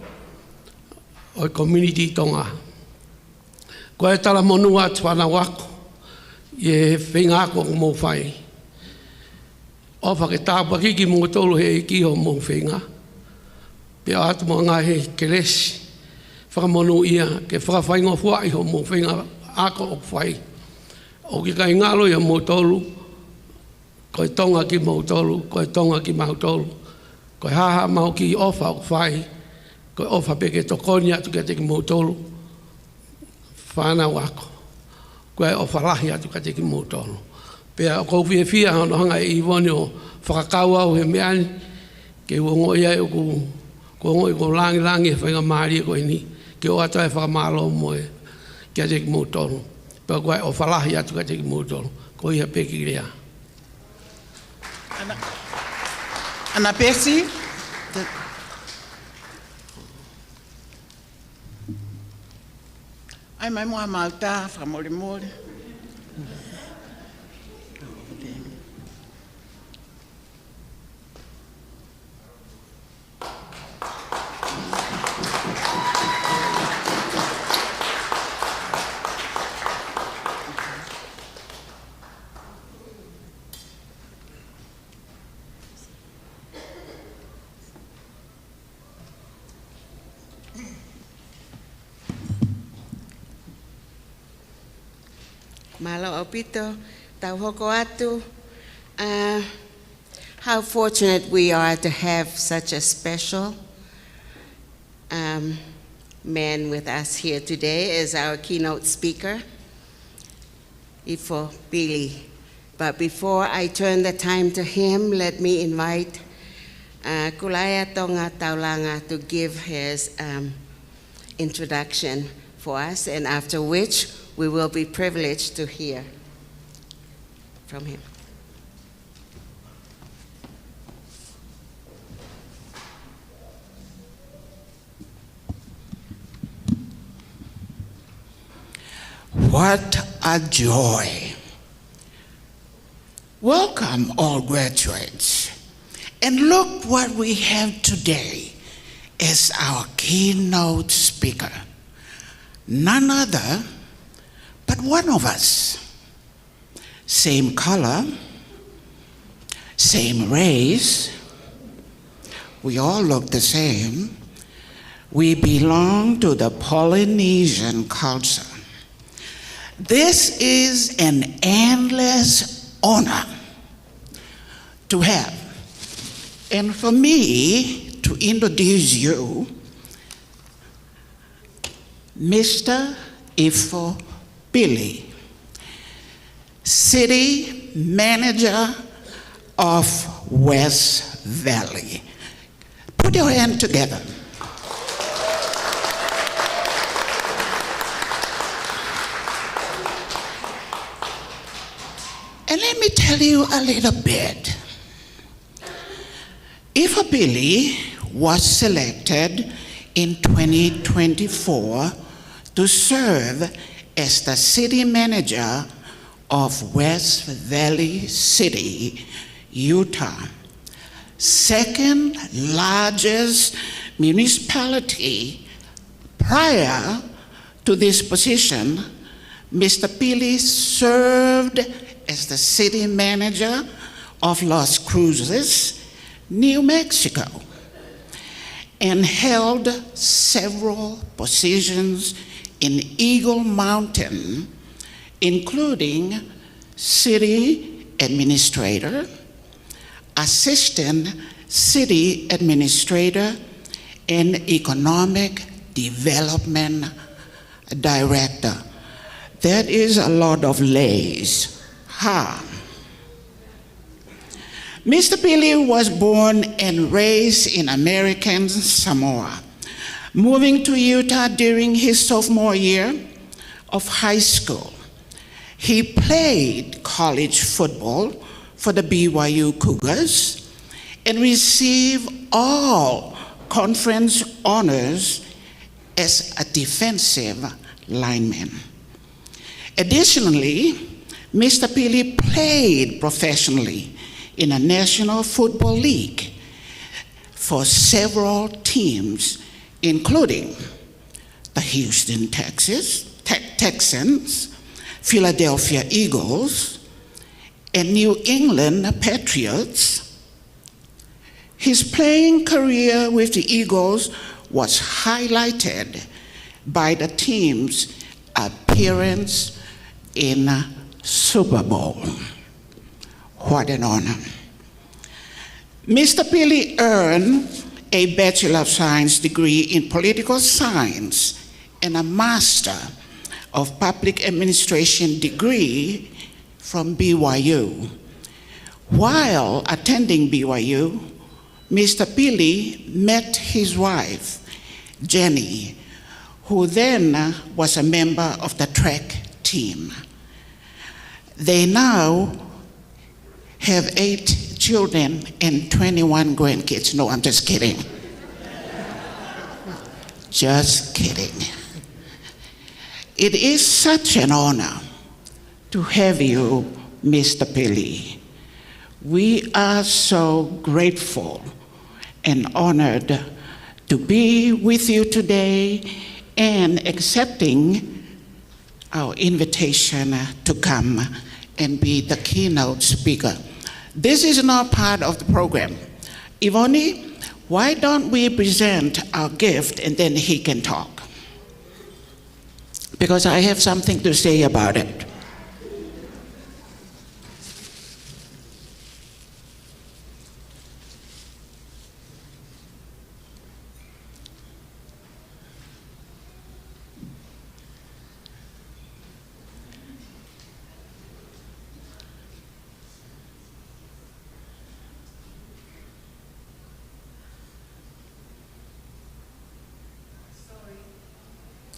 o community tonga. Ko e tala monu atu ana wako, ye whinga ko mo whai. O whake tāpa ki mo tolu he ki ho mo whinga. Pe atu mo ngā he keresi, whakamonu ia, ke whakawhaingo fuai ho mo whinga ako o whai. O ki kai ngalo ia mo tolu, koe tonga ki mo tolu, koe tonga ki mau tolu, koe haha mau ki ofa o whai, koe ofa peke tokoni atu ke te ki mo tolu, whanau ako. Koe ofa lahi atu ke te ki mo tolu. Pea o kou whia hono hanga e iwone o whakakau au he meani, ke uongo ia e o ko ngoi ko langi e whainga maari e koe ni, ke o ata e whakamalo moe ke te ki mo tolu. Pea koe ofa lahi atu ke te ki mo tolu, ko ia peki rea. Ana Percy, ai mai mua mauta, whamore. Malo opito, tau hoko atu. How fortunate we are to have such a special man with us here today as our keynote speaker, Ifo Billy. But before I turn the time to him, let me invite Kulaya Tonga Taulanga to give his introduction for us, and after which we will be privileged to hear from him. What a joy. Welcome, all graduates. And look what we have today as our keynote speaker. None other but one of us. Same color, same race. We all look the same. We belong to the Polynesian culture. This is an endless honor to have. And for me to introduce you, Mr. Ifo Billy, City Manager of West Valley. Put your hand together. And let me tell you a little bit. Ifo Billy was selected in 2024 to serve as the city manager of West Valley City, Utah, second largest municipality. Prior to this position, Mr. Billy served as the city manager of Las Cruces, New Mexico, and held several positions in Eagle Mountain, including city administrator, assistant city administrator, and economic development director. That is a lot of lays. Mr. Billy was born and raised in American Samoa, moving to Utah during his sophomore year of high school. He played college football for the BYU Cougars and received all conference honors as a defensive lineman. Additionally, Mr. Billy played professionally in a National Football League for several teams, including the Houston Texans, Philadelphia Eagles, and New England Patriots. His playing career with the Eagles was highlighted by the team's appearance in Super Bowl. What an honor. Mr. Pili earned a Bachelor of Science degree in Political Science and a Master of Public Administration degree from BYU. While attending BYU, Mr. Pili met his wife, Jenny, who then was a member of the track team. They now have 8 children and 21 grandkids. No, I'm just kidding. Just kidding. It is such an honor to have you, Mr. Pili. We are so grateful and honored to be with you today and accepting our invitation to come and be the keynote speaker. This is not part of the program. Ivoni, why don't we present our gift and then he can talk? Because I have something to say about it.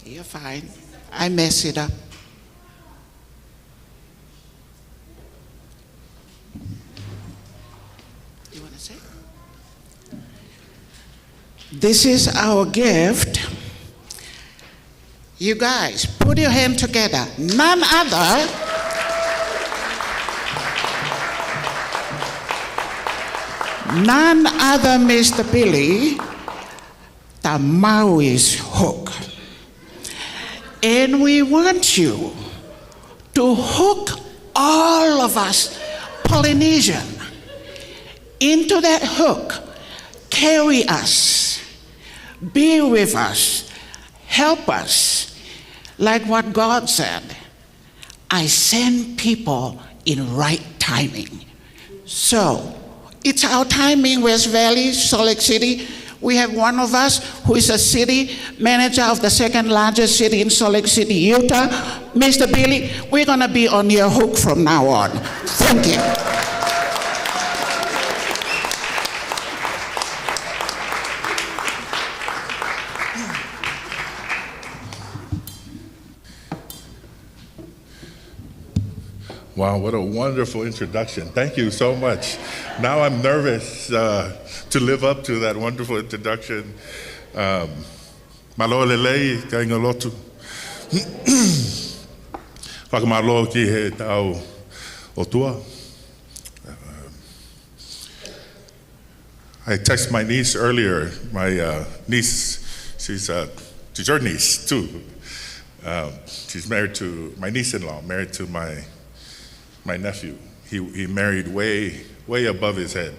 You're fine. I messed it up. You want to say? This is our gift. You guys, put your hand together. None other Mr. Pili, the Maui's hook. And we want you to hook all of us Polynesian into that hook, carry us, be with us, help us, like what God said, I send people in right timing. So, it's our timing, West Valley, Salt Lake City. We have one of us who is a city manager of the second largest city in Salt Lake City, Utah. Mr. Pili, we're gonna be on your hook from now on. Thank you. Wow, what a wonderful introduction. Thank you so much. Now I'm nervous to live up to that wonderful introduction. Malo lelei kainga lotu. Whakamalo ki he tau o tua. I texted my niece earlier. My niece, she's your niece too. She's married to my niece-in-law, married to my nephew. He married way above his head.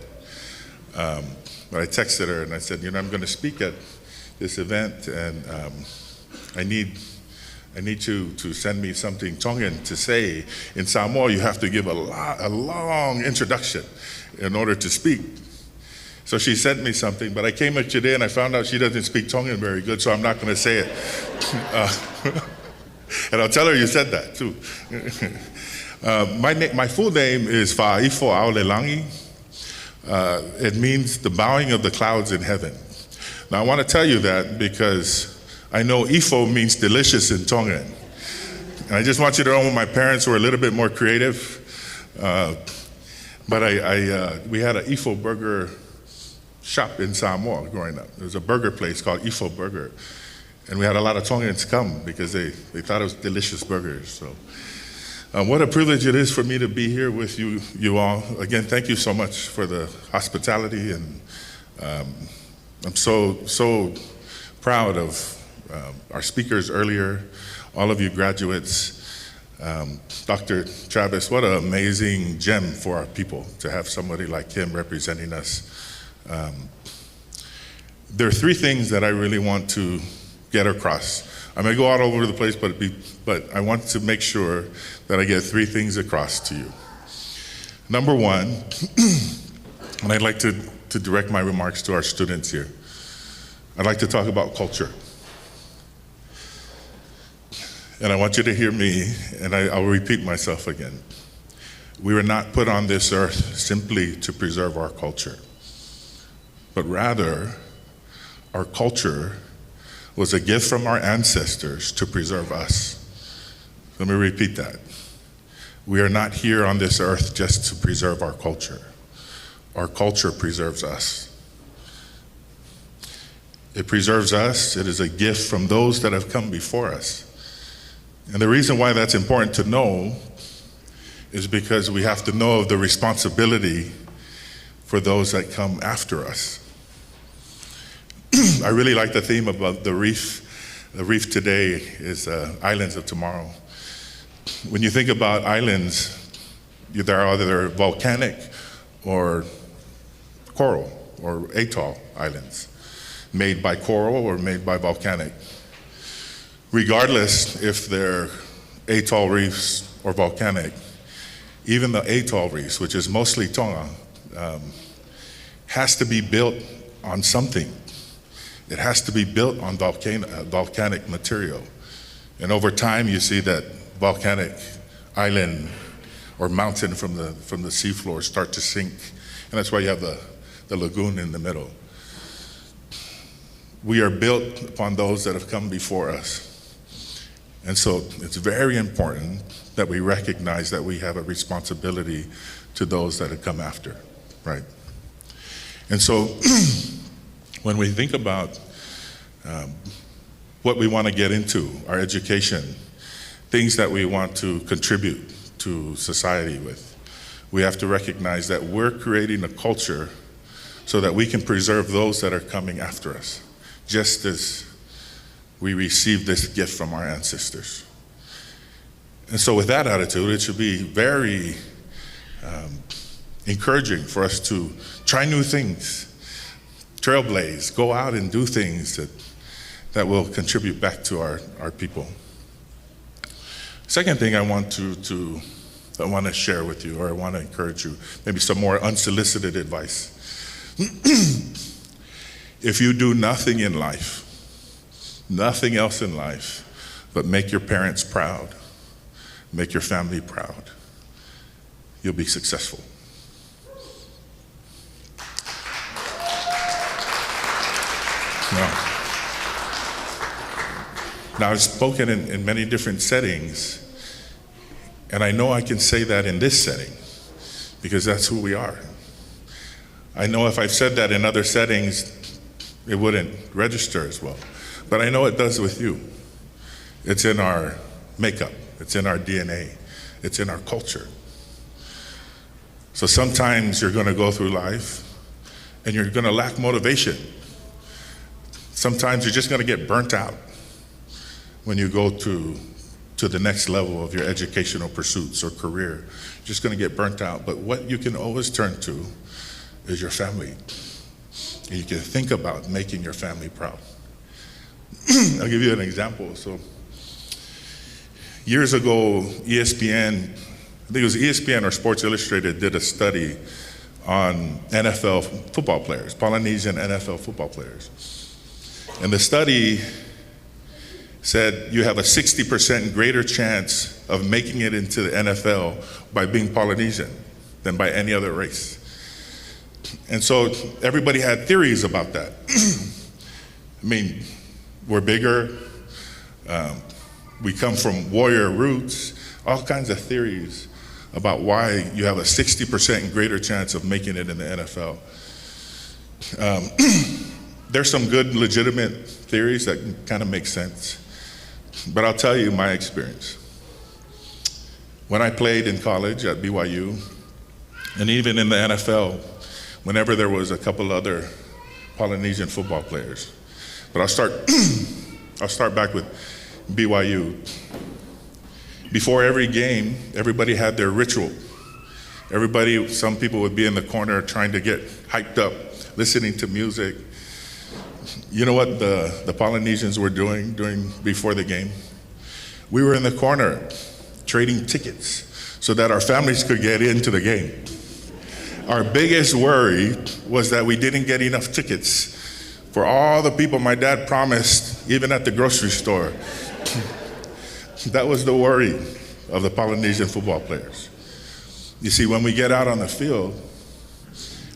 But I texted her and I said, I'm going to speak at this event, and I need you to send me something Tongan to say. In Samoa, you have to give a long introduction in order to speak. So she sent me something, but I came up today and I found out she doesn't speak Tongan very good, so I'm not going to say it. And I'll tell her you said that too. My full name is Fa'ifo Aolelangi. It means the bowing of the clouds in heaven. Now I want to tell you that because I know Ifo means delicious in Tongan. And I just want you to know my parents were a little bit more creative. But we had an Ifo burger shop in Samoa growing up. There was a burger place called Ifo Burger. And we had a lot of Tongans come because they thought it was delicious burgers. So what a privilege it is for me to be here with you all. Again, thank you so much for the hospitality, and I'm so proud of our speakers earlier, all of you graduates. Dr. Travis, what an amazing gem for our people to have somebody like him representing us. There are three things that I really want to get across. I may go all over the place, but I want to make sure that I get three things across to you. Number one, and I'd like to direct my remarks to our students here. I'd like to talk about culture. And I want you to hear me, and I'll repeat myself again. We were not put on this earth simply to preserve our culture, but rather, our culture was a gift from our ancestors to preserve us. Let me repeat that. We are not here on this earth just to preserve our culture. Our culture preserves us. It preserves us. It is a gift from those that have come before us. And the reason why that's important to know is because we have to know of the responsibility for those that come after us. I really like the theme about the reef. The reef today is islands of tomorrow. When you think about islands, they're either volcanic or coral or atoll islands, made by coral or made by volcanic. Regardless if they're atoll reefs or volcanic, even the atoll reefs, which is mostly Tonga, has to be built on something. It has to be built on volcanic material. And over time, you see that volcanic island or mountain from the seafloor start to sink. And that's why you have the lagoon in the middle. We are built upon those that have come before us. And so it's very important that we recognize that we have a responsibility to those that have come after, right? And so when we think about what we want to get into, our education, things that we want to contribute to society with, we have to recognize that we're creating a culture so that we can preserve those that are coming after us, just as we received this gift from our ancestors. And so with that attitude, it should be very encouraging for us to try new things, trailblaze, go out and do things that will contribute back to our people. Second thing I want to share with you, or I want to encourage you, maybe some more unsolicited advice. If you do nothing in life, nothing else in life, but make your parents proud, make your family proud, you'll be successful. Now I've spoken in many different settings, and I know I can say that in this setting, because that's who we are. I know if I've said that in other settings, it wouldn't register as well. But I know it does with you. It's in our makeup, it's in our DNA, it's in our culture. So sometimes you're going to go through life and you're going to lack motivation. Sometimes you're just going to get burnt out when you go to the next level of your educational pursuits or career. You're just going to get burnt out. But what you can always turn to is your family. And you can think about making your family proud. I'll give you an example. So years ago, ESPN, I think it was ESPN or Sports Illustrated, did a study on NFL football players, Polynesian NFL football players. And the study said you have a 60% greater chance of making it into the NFL by being Polynesian than by any other race. And so everybody had theories about that. I mean, we're bigger, we come from warrior roots, all kinds of theories about why you have a 60% greater chance of making it in the NFL. There's some good legitimate theories that kind of make sense, but I'll tell you my experience. When I played in college at BYU, and even in the NFL, whenever there was a couple other Polynesian football players, but I'll I'll start back with BYU. Before every game, everybody had their ritual. Some people would be in the corner trying to get hyped up, listening to music. You know what the Polynesians were doing before the game? We were in the corner trading tickets so that our families could get into the game. Our biggest worry was that we didn't get enough tickets for all the people my dad promised, even at the grocery store. That was the worry of the Polynesian football players. You see, when we get out on the field,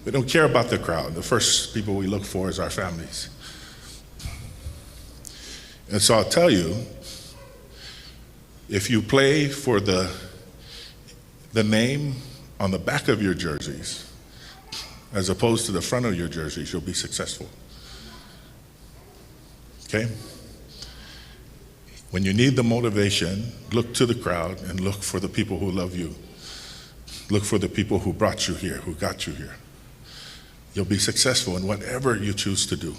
we don't care about the crowd. The first people we look for is our families. And so I'll tell you, if you play for the name on the back of your jerseys, as opposed to the front of your jerseys, you'll be successful. Okay? When you need the motivation, look to the crowd and look for the people who love you. Look for the people who brought you here, who got you here. You'll be successful in whatever you choose to do.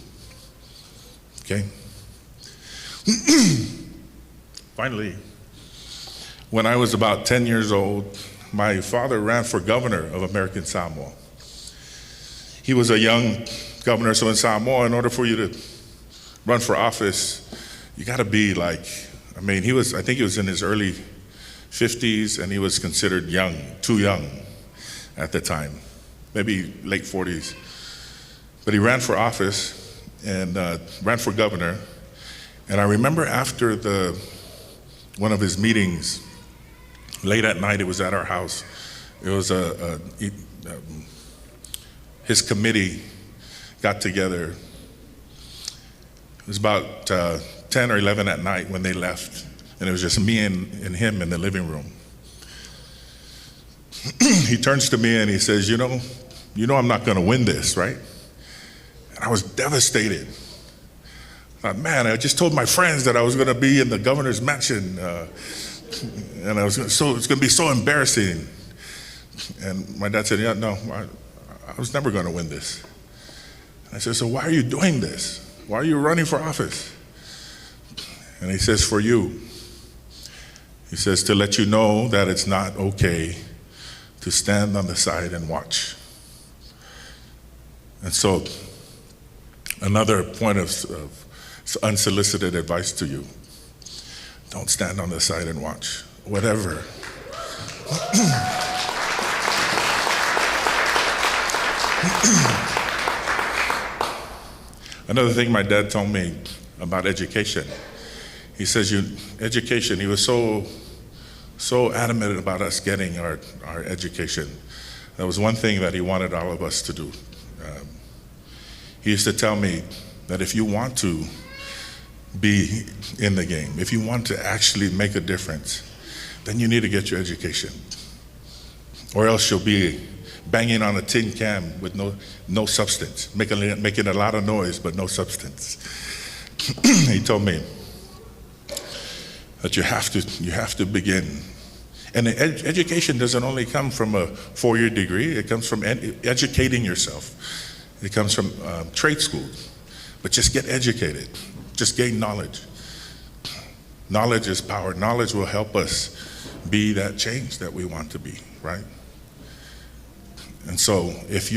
Okay? Finally, when I was about 10 years old, my father ran for governor of American Samoa. He was a young governor, so in Samoa, in order for you to run for office, you gotta be like, I think he was in his early 50s and he was considered young, too young at the time, maybe late 40s. But he ran for office and ran for governor. And I remember after one of his meetings, late at night, it was at our house. It was his committee got together. It was about 10 or 11 at night when they left, and it was just me and him in the living room. He turns to me and he says, you know I'm not gonna win this, right? And I was devastated. I thought, man, I just told my friends that I was gonna be in the governor's mansion, and it's gonna be so embarrassing. And my dad said, yeah, no, I was never gonna win this. I said, so why are you doing this? Why are you running for office? And he says, for you. He says, to let you know that it's not okay to stand on the side and watch. And so, another point of unsolicited advice to you. Don't stand on the side and watch, whatever. Another thing my dad told me about education, he says, education, he was so adamant about us getting our education. That was one thing that he wanted all of us to do. He used to tell me that if you want to be in the game, if you want to actually make a difference, then you need to get your education. Or else you'll be banging on a tin can with no substance, making a lot of noise, but no substance. He told me that you have to begin. And education doesn't only come from a 4-year degree, it comes from educating yourself. It comes from trade school. But just get educated, just gain knowledge. Knowledge is power. Knowledge will help us be that change that we want to be, right? And so if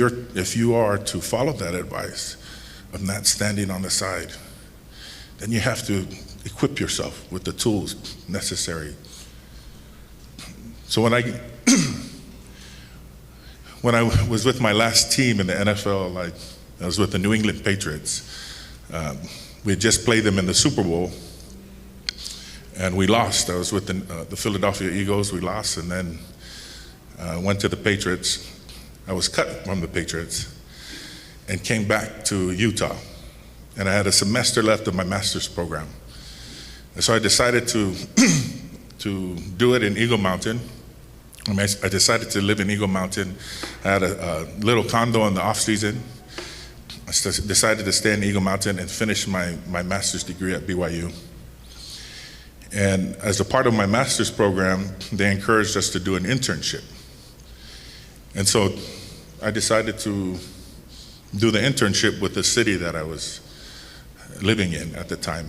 you are to follow that advice of not standing on the side, then you have to equip yourself with the tools necessary. So when I was with my last team in the NFL, I was with the New England Patriots. We had just played them in the Super Bowl, and we lost. I was with the Philadelphia Eagles. We lost, and then went to the Patriots. I was cut from the Patriots and came back to Utah. And I had a semester left of my master's program. And so I decided to do it in Eagle Mountain. I decided to live in Eagle Mountain. I had a little condo in the off season. I decided to stay in Eagle Mountain and finish my master's degree at BYU. And as a part of my master's program, they encouraged us to do an internship. And so I decided to do the internship with the city that I was living in at the time.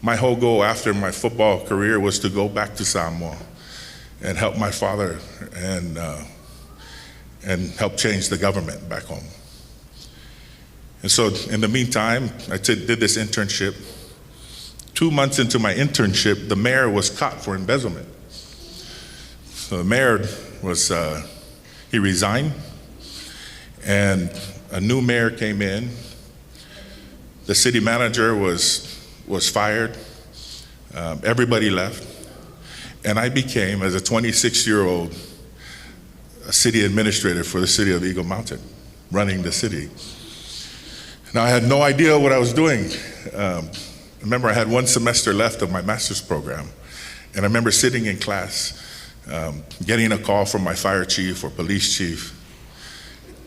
My whole goal after my football career was to go back to Samoa and help my father and help change the government back home. And so in the meantime, I did this internship. 2 months into my internship, the mayor was caught for embezzlement. So the mayor was, he resigned, and a new mayor came in. The city manager was fired. Everybody left. And I became, as a 26-year-old, a city administrator for the city of Eagle Mountain, running the city. Now, I had no idea what I was doing. Remember, I had 1 semester left of my master's program, and I remember sitting in class, getting a call from my fire chief or police chief,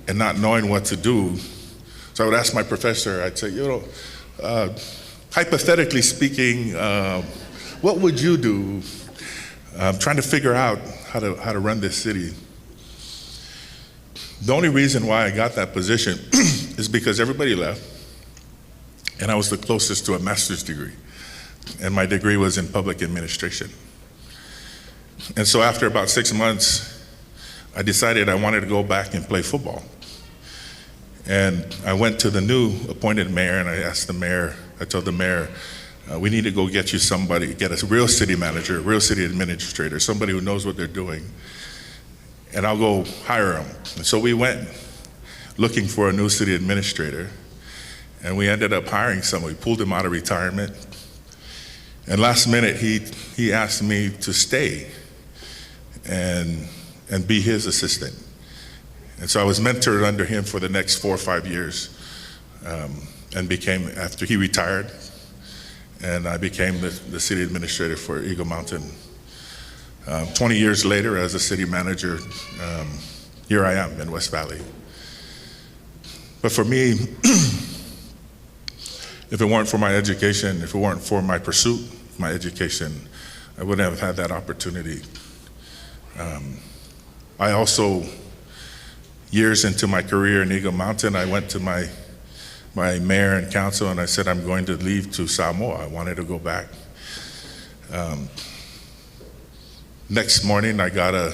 and not knowing what to do. So I would ask my professor, I'd say, hypothetically speaking, what would you do? Trying to figure out how to run this city. The only reason why I got that position is because everybody left, and I was the closest to a master's degree, and my degree was in public administration. And so after about 6 months, I decided I wanted to go back and play football. And I went to the new appointed mayor, and I asked the mayor, I told the mayor, we need to go get you somebody, get a real city manager, a real city administrator, somebody who knows what they're doing, and I'll go hire them. And so we went looking for a new city administrator, and we ended up hiring someone. We pulled him out of retirement, and last minute he asked me to stay and be his assistant. And so I was mentored under him for the next 4 or 5 years, and became, after he retired, and I became the city administrator for Eagle Mountain. 20 years later, as a city manager, here I am in West Valley. But for me, if it weren't for my education, if it weren't for my pursuit, my education, I wouldn't have had that opportunity. I also, years into my career in Eagle Mountain, I went to my mayor and council and I said, I'm going to leave to Samoa. I wanted to go back. Next morning, I got a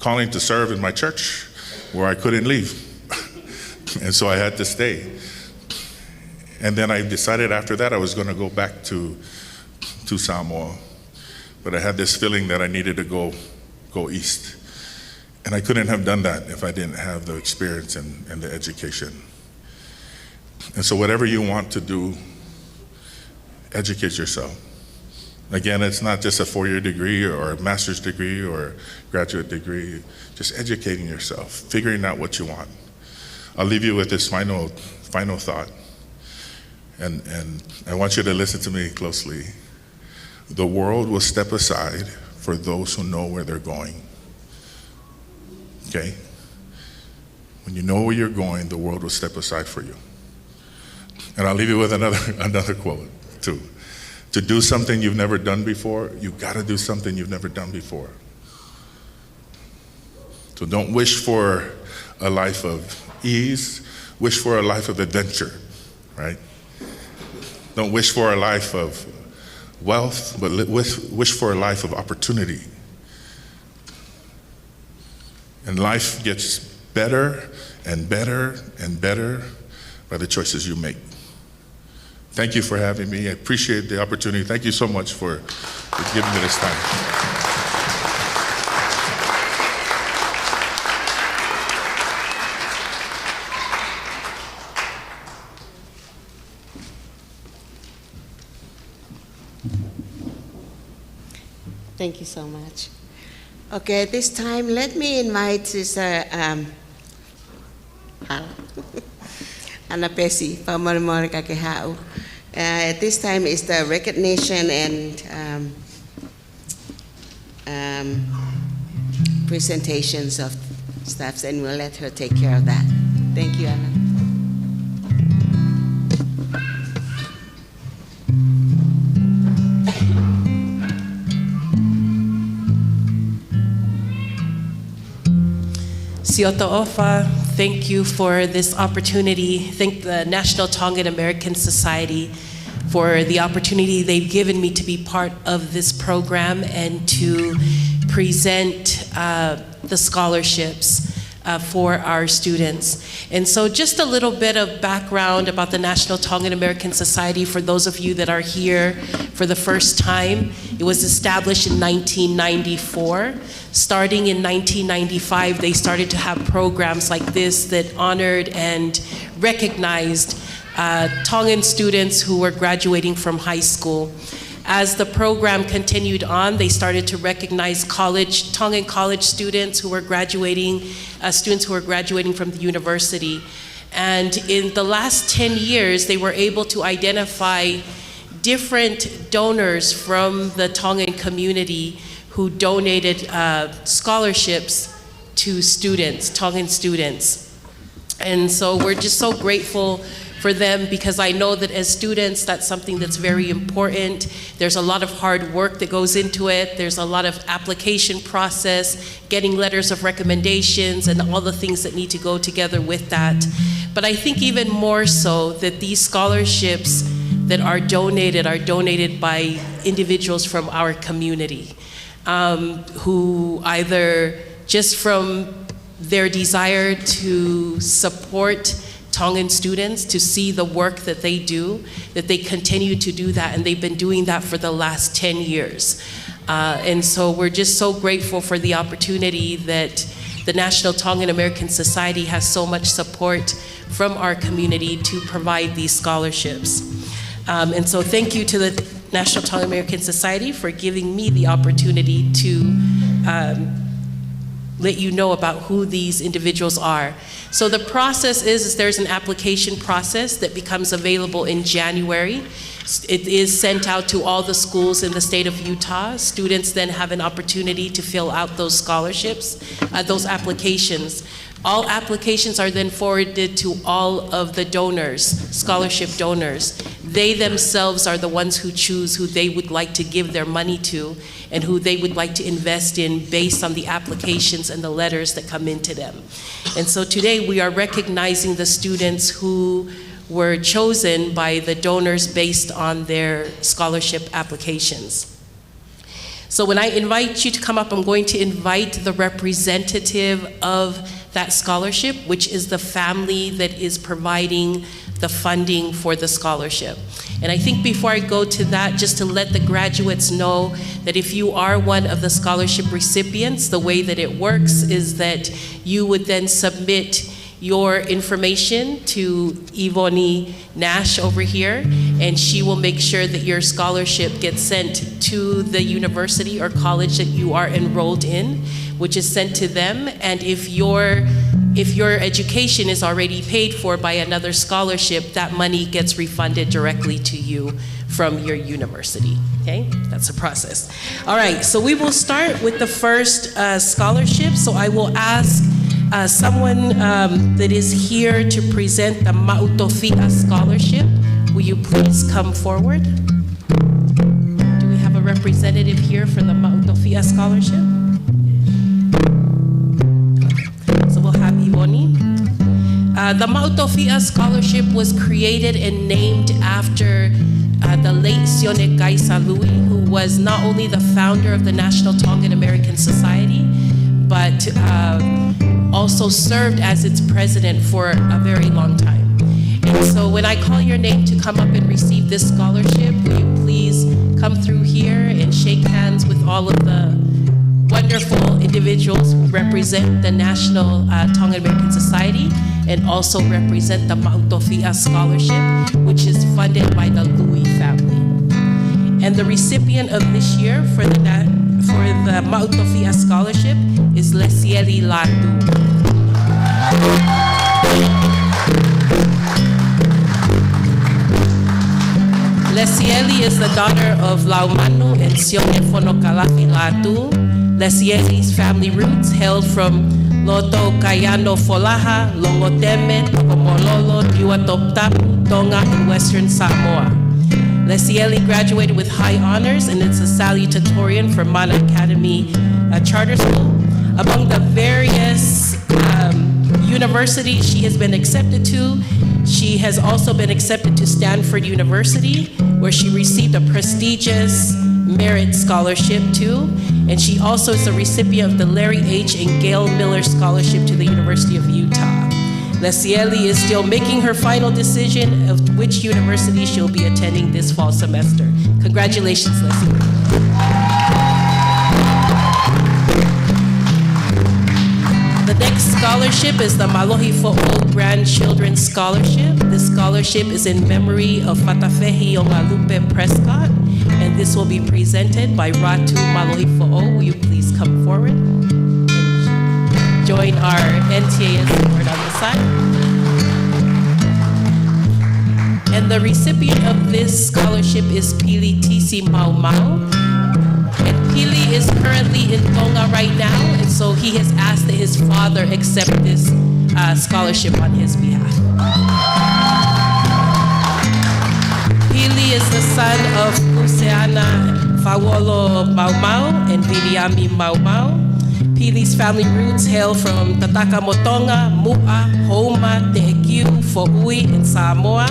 calling to serve in my church where I couldn't leave. And so I had to stay. And then I decided after that I was going to go back to Samoa. But I had this feeling that I needed to go east. And I couldn't have done that if I didn't have the experience and the education. And so whatever you want to do, educate yourself. Again, it's not just a 4-year degree or a master's degree or a graduate degree, just educating yourself, figuring out what you want. I'll leave you with this final thought. And I want you to listen to me closely. The world will step aside for those who know where they're going. Okay? When you know where you're going, the world will step aside for you. And I'll leave you with another quote, too. To do something you've never done before, you've got to do something you've never done before. So don't wish for a life of ease, wish for a life of adventure, right? Don't wish for a life of wealth, but wish for a life of opportunity. And life gets better and better and better by the choices you make. Thank you for having me. I appreciate the opportunity. Thank you so much for giving me this time. Thank you so much. Okay, at this time, let me invite Sister Anna Pesi Pamarmorika Kehau. At this time is the recognition and presentations of staffs, and we'll let her take care of that. Thank you, Anna. Siota Ofa, thank you for this opportunity. Thank the National Tongan American Society for the opportunity they've given me to be part of this program and to present the scholarships for our students. And so just a little bit of background about the National Tongan American Society for those of you that are here for the first time. It was established in 1994. Starting in 1995, they started to have programs like this that honored and recognized Tongan students who were graduating from high school. As the program continued on, they started to recognize Tongan college students who were graduating, from the university. And in the last 10 years, they were able to identify different donors from the Tongan community who donated scholarships to students, Tongan students. And so we're just so grateful for them, because I know that as students, that's something that's very important. There's a lot of hard work that goes into it. There's a lot of application process, getting letters of recommendations, and all the things that need to go together with that. But I think even more so that these scholarships that are donated by individuals from our community, who either just from their desire to support Tongan students, to see the work that they do, that they continue to do that, and they've been doing that for the last 10 years. And so we're just so grateful for the opportunity that the National Tongan American Society has so much support from our community to provide these scholarships. And so thank you to the National Tongan American Society for giving me the opportunity to let you know about who these individuals are. So the process is there's an application process that becomes available in January. It is sent out to all the schools in the state of Utah. Students then have an opportunity to fill out those scholarships, those applications. All applications are then forwarded to all of the donors, scholarship donors. They themselves are the ones who choose who they would like to give their money to and who they would like to invest in based on the applications and the letters that come into them. And so today we are recognizing the students who were chosen by the donors based on their scholarship applications. So when I invite you to come up, I'm going to invite the representative of that scholarship, which is the family that is providing the funding for the scholarship. And I think before I go to that, just to let the graduates know that if you are one of the scholarship recipients, the way that it works is that you would then submit your information to Ivoni Nash over here, and she will make sure that your scholarship gets sent to the university or college that you are enrolled in, which is sent to them. And if your education is already paid for by another scholarship, that money gets refunded directly to you from your university, okay? That's a process. All right, so we will start with the first scholarship. So I will ask someone that is here to present the Ma'utofia Scholarship. Will you please come forward? Do we have a representative here for the Ma'utofia Scholarship? So we'll have Ivoni. The Ma'utofia Scholarship was created and named after the late Sione Kaisa Lui, who was not only the founder of the National Tongan American Society, but also served as its president for a very long time. And so when I call your name to come up and receive this scholarship, will you please come through here and shake hands with all of the wonderful individuals who represent the National Tongan American Society and also represent the Ma'utofia Scholarship, which is funded by the Lui family. And the recipient of this year for the Ma'utofia Scholarship is Lesieli Latu. Lesieli is the daughter of Laumanu and Sione Fonokalafi Latu. Lesieli's family roots hailed from Loto Kayano Folaha, Longoteme, Tokomololo, Niuatoptapu, Tonga, and Western Samoa. Lesieli graduated with high honors and is a salutatorian for Mana Academy Charter School. Among the various universities she has been accepted to, she has also been accepted to Stanford University, where she received a prestigious merit scholarship too. And she also is a recipient of the Larry H. and Gail Miller Scholarship to the University of Utah. Lesieli is still making her final decision of which university she'll be attending this fall semester. Congratulations, Lesieli. The next scholarship is the Malohi Fo'o Grandchildren Scholarship. This scholarship is in memory of Fatafehi Ongalupe Prescott, and this will be presented by Ratu Malohi Fo'o. Will you please come forward and join our NTAS board on the side? And the recipient of this scholarship is Pili Tisi Mau Mau. And Pili is currently in Tonga right now, and so he has asked that his father accept this scholarship on his behalf. Pili is the son of Luciana Fawolo Mau Mau and Viviami Mau Mau. Pili's family roots hail from Tataka Motonga, Mu'a, Houma, Te'ekiu, Fo'ui, and Samoa.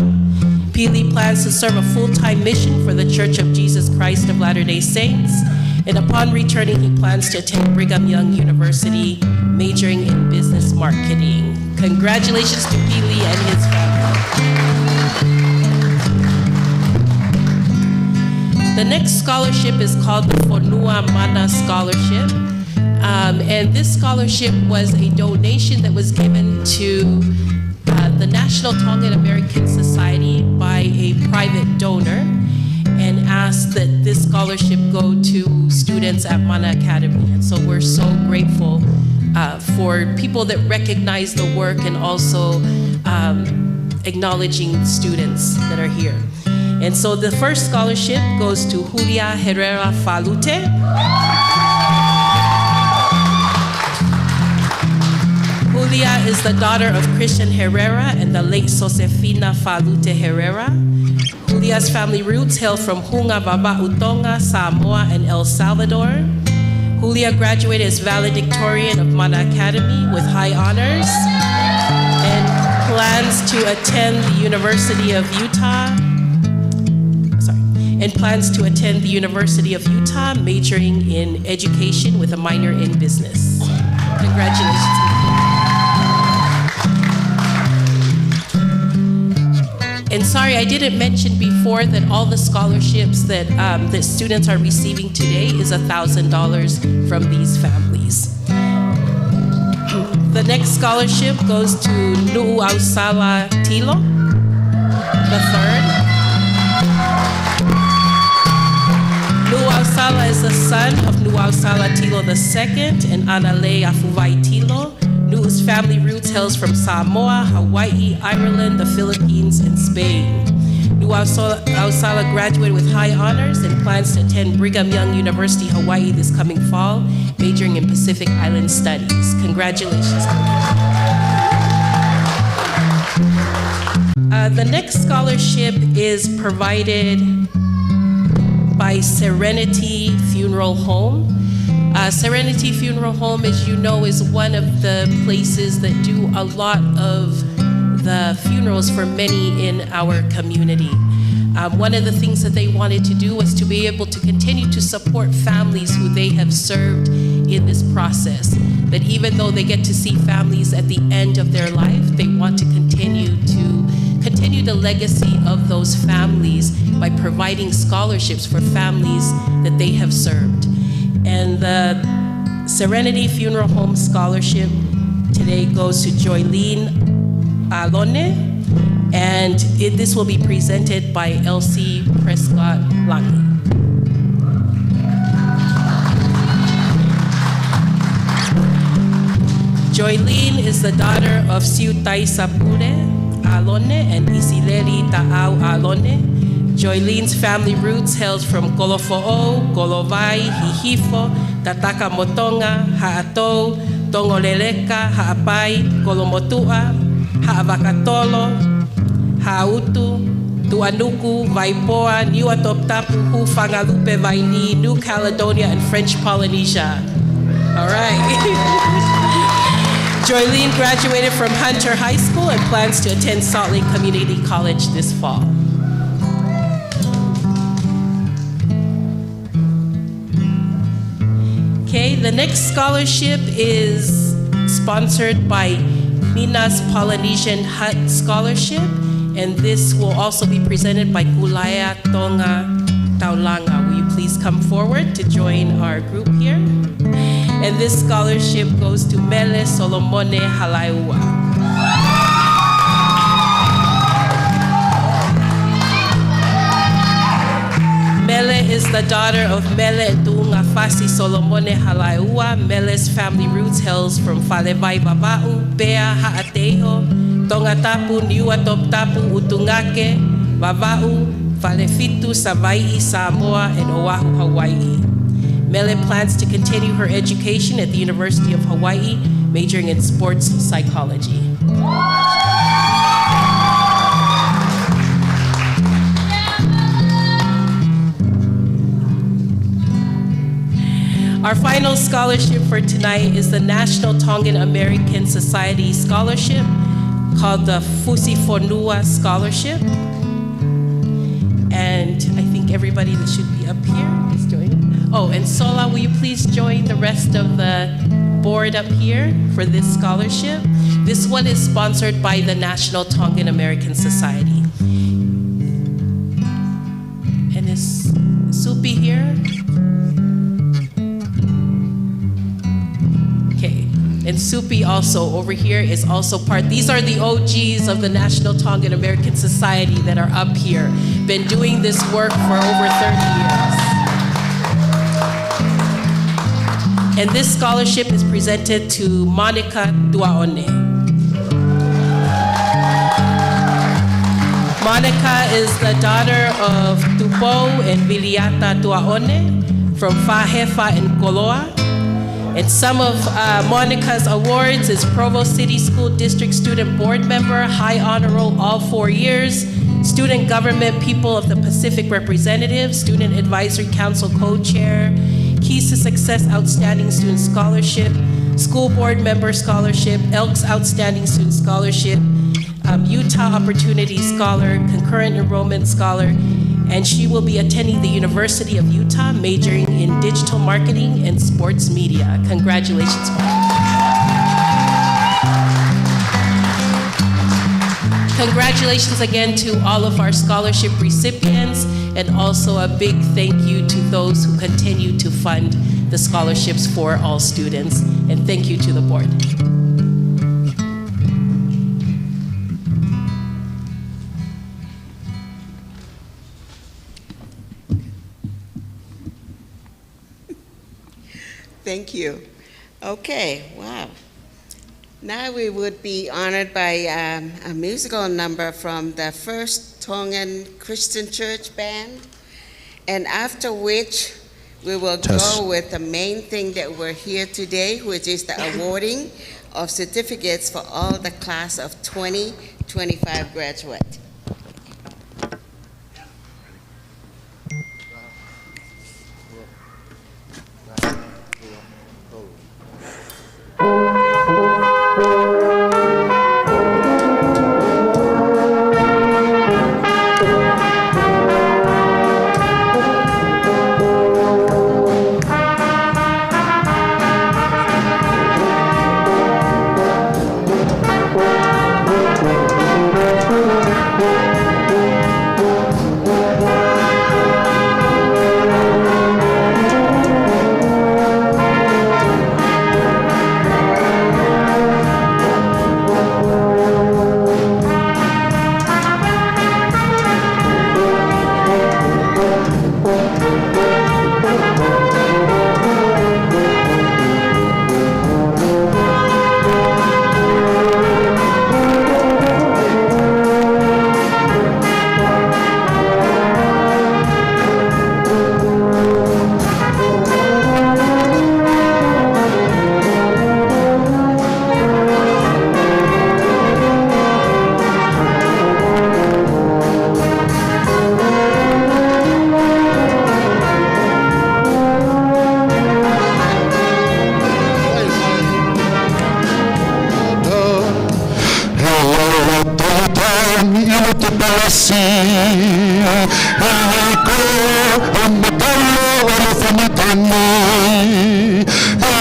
Pili plans to serve a full-time mission for the Church of Jesus Christ of Latter-day Saints, and upon returning, he plans to attend Brigham Young University, majoring in business marketing. Congratulations to Pili and his family. The next scholarship is called the Fonua Mana Scholarship. And this scholarship was a donation that was given to the National Tongan American Society by a private donor, and asked that this scholarship go to students at Mana Academy. And so we're so grateful for people that recognize the work and also acknowledging students that are here. And so the first scholarship goes to Julia Herrera Falute. Julia is the daughter of Christian Herrera and the late Josefina Falute Herrera. Julia's family roots hail from Hunga Baba'u Tonga, Samoa, and El Salvador. Julia graduated as valedictorian of Mana Academy with high honors and plans to attend the University of Utah. Majoring in education with a minor in business. Congratulations. And sorry, I didn't mention before that all the scholarships that students are receiving today is $1,000 from these families. The next scholarship goes to Nu'uausala Tilo, the third. Nu'uausala is the son of Nu'uausala Tilo II and Anale Afuvai Tilo. Nu'u's family roots hails from Samoa, Hawaii, Ireland, the Philippines, and Spain. Nu'uausala graduated with high honors and plans to attend Brigham Young University, Hawaii this coming fall, majoring in Pacific Island Studies. Congratulations. The next scholarship is provided by Serenity Funeral Home. Serenity Funeral Home, as you know, is one of the places that do a lot of the funerals for many in our community. One of the things that they wanted to do was to be able to continue to support families who they have served in this process. That even though they get to see families at the end of their life, they want to continue the legacy of those families by providing scholarships for families that they have served. And the Serenity Funeral Home Scholarship today goes to Joylene Alone, and this will be presented by Elsie Prescott Langi. Joylene is the daughter of Siutai Sapure Alone and Isileri Ta'au Alone. Joylene's family roots hails from Kolofo'o, Kolovai, Hihifo, Tataka Motonga, Ha'atou, Tongoleleka, Ha'apai, Kolomotua, Ha'avakatolo, Ha'autu, Tuanuku, Vaipoa, Niuatoptapu, Hufangalupe, Vaini, New Caledonia, and French Polynesia. All right. Joylene graduated from Hunter High School and plans to attend Salt Lake Community College this fall. the next scholarship is sponsored by Mina's Polynesian Hut Scholarship, and this will also be presented by Kulaya Tonga Taulanga. Will you please come forward to join our group here? And this scholarship goes to Mele Solomone Halaiua. Mele is the daughter of Mele Tuungafasi Solomone Halaiua. Mele's family roots hails from Falevai Vava'u, Pea Ha'ateho, Tongatapu, Niuatoptapu, Utungake, Vava'u, Falefitu, Savai'i, Samoa, and Oahu, Hawaii. Mele plans to continue her education at the University of Hawaii, majoring in sports psychology. Our final scholarship for tonight is the National Tongan American Society Scholarship called the Fusifonua Scholarship. And I think everybody that should be up here is joining. Oh, and Sola, will you please join the rest of the board up here for this scholarship? This one is sponsored by the National Tongan American Society. And is Supi here? And Supi also over here is also part. These are the OGs of the National Tongan American Society that are up here. Been doing this work for over 30 years. And this scholarship is presented to Monica Tuaone. Monica is the daughter of Tupo and Viliata Tuaone from Fahefa and Koloa. And some of Monica's awards is Provo City School District Student Board Member, High Honor Roll all 4 years, Student Government People of the Pacific Representative, Student Advisory Council Co-Chair, Keys to Success Outstanding Student Scholarship, School Board Member Scholarship, Elks Outstanding Student Scholarship, Utah Opportunity Scholar, Concurrent Enrollment Scholar, and she will be attending the University of Utah, majoring in digital marketing and sports media. Congratulations, Monica. Congratulations again to all of our scholarship recipients, and also a big thank you to those who continue to fund the scholarships for all students. And thank you to the board. Thank you. Okay, wow. Now we would be honored by a musical number from the First Tongan Christian Church Band, and after which we will go with the main thing that we're here today, which is the awarding of certificates for all the class of 2025 graduates. Hello,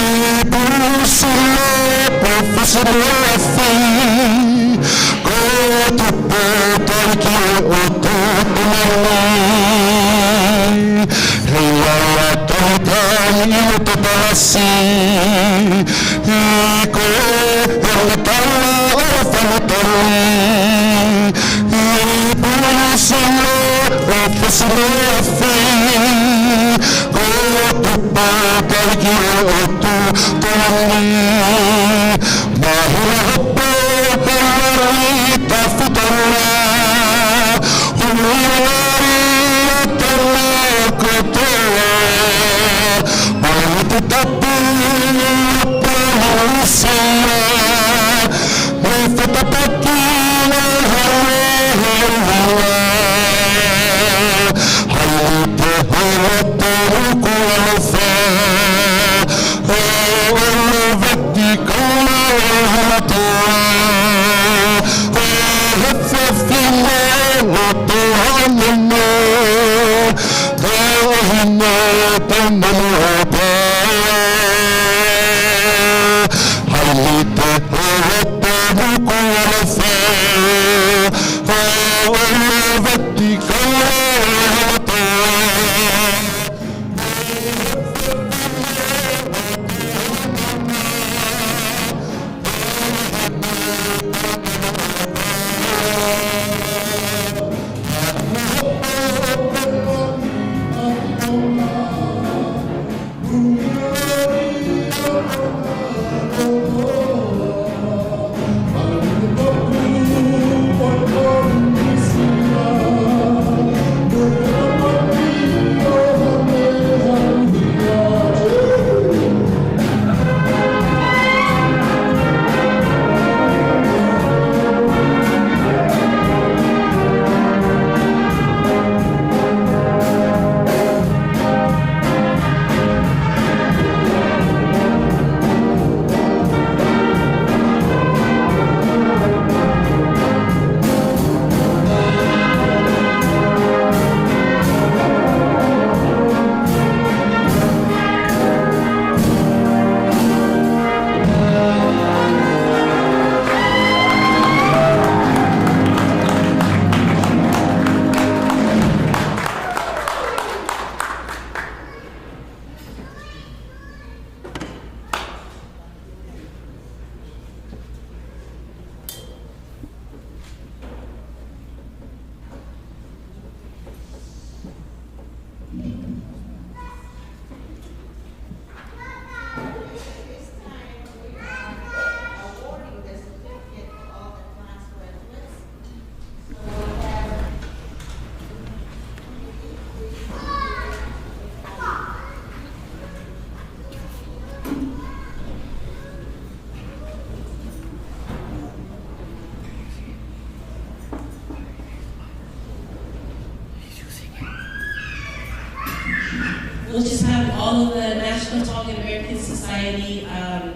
We'll just have all of the National Tongan American Society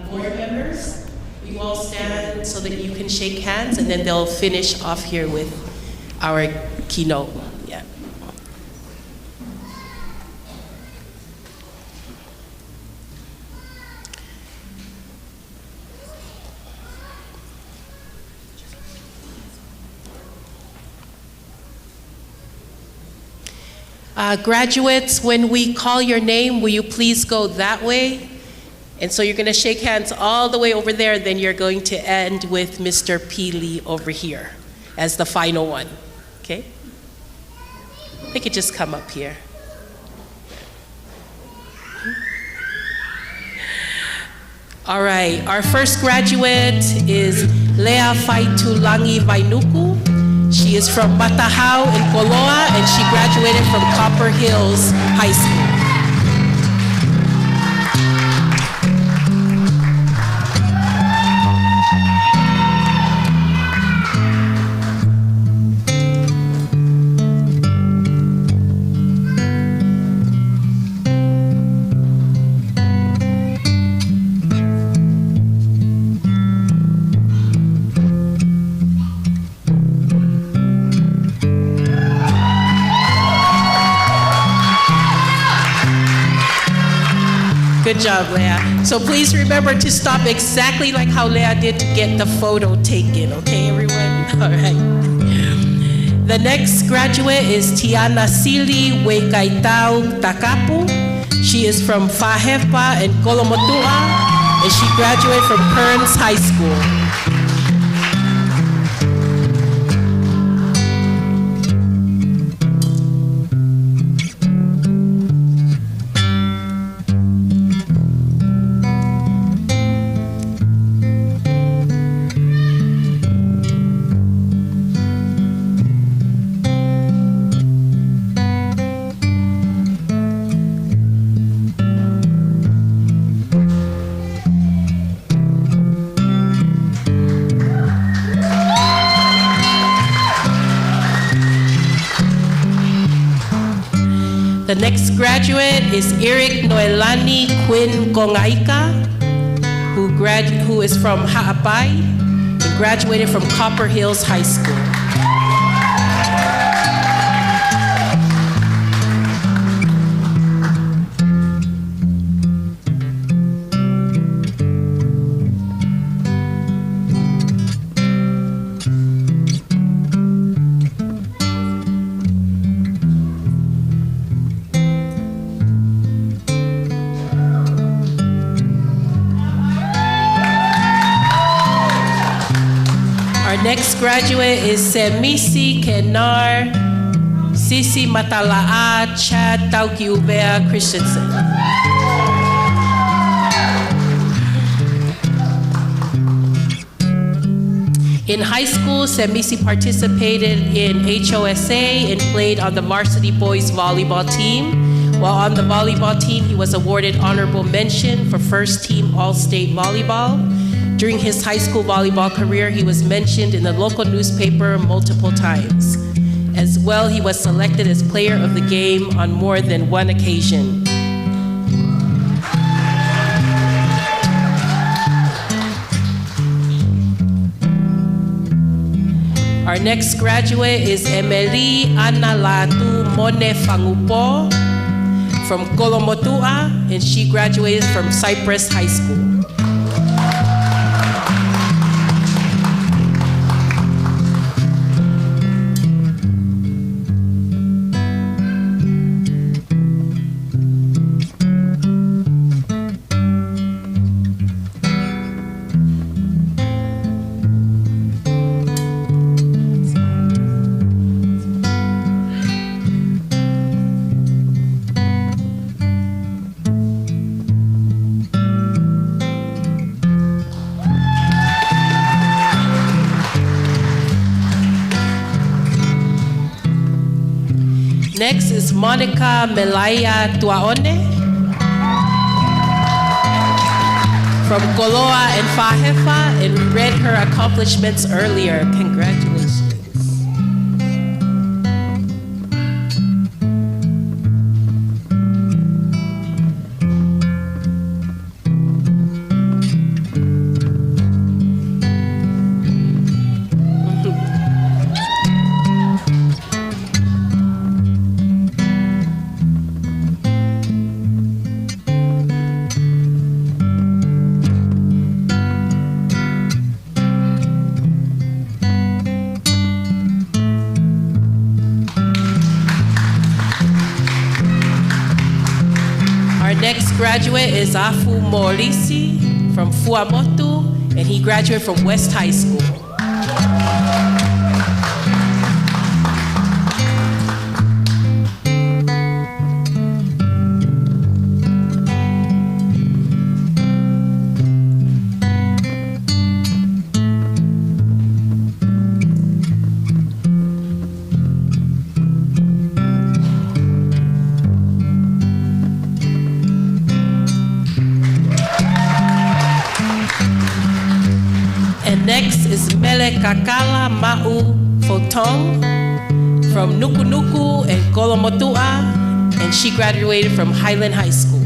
board members. You all stand so that you can shake hands, and then they'll finish off here with our keynote. Yeah. Graduates, when we call your name, will you please go that way? And so you're going to shake hands all the way over there, then you're going to end with Mr. Peely over here as the final one, okay? They could just come up here. All right, our first graduate is Lea Faitulangi Vainuku. She is from Matahao in Koloa, and she graduated from Copper Hills High School. Good job, Leah. So please remember to stop exactly like how Leah did to get the photo taken, okay, everyone? All right. The next graduate is Tiana Sili Wekaitau Takapu. She is from Fahepa and Kolomotua, and she graduated from Kearns High School. The next graduate is Eric Noelani Quinn Kongaika, who is from Ha'apai and graduated from Copper Hills High School. Next graduate is Semisi Kenar Sisi Matala'a Chad Taukiubea Christensen. In high school, Semisi participated in HOSA and played on the varsity boys volleyball team. While on the volleyball team, he was awarded honorable mention for first team all-state volleyball. During his high school volleyball career, he was mentioned in the local newspaper multiple times. As well, he was selected as player of the game on more than one occasion. Our next graduate is Emily Analatu Mone Fangupo from Kolomotua, and she graduated from Cypress High School. Next is Monica Melaya Tuaone from Koloa and Fahefa, and we read her accomplishments earlier. Congratulations. Next graduate is Afu Morisi from Fuamotu, and he graduated from West High School. Next is Mele Kakala Ma'u Fotong from Nukunuku and Kolomotua, and she graduated from Highland High School.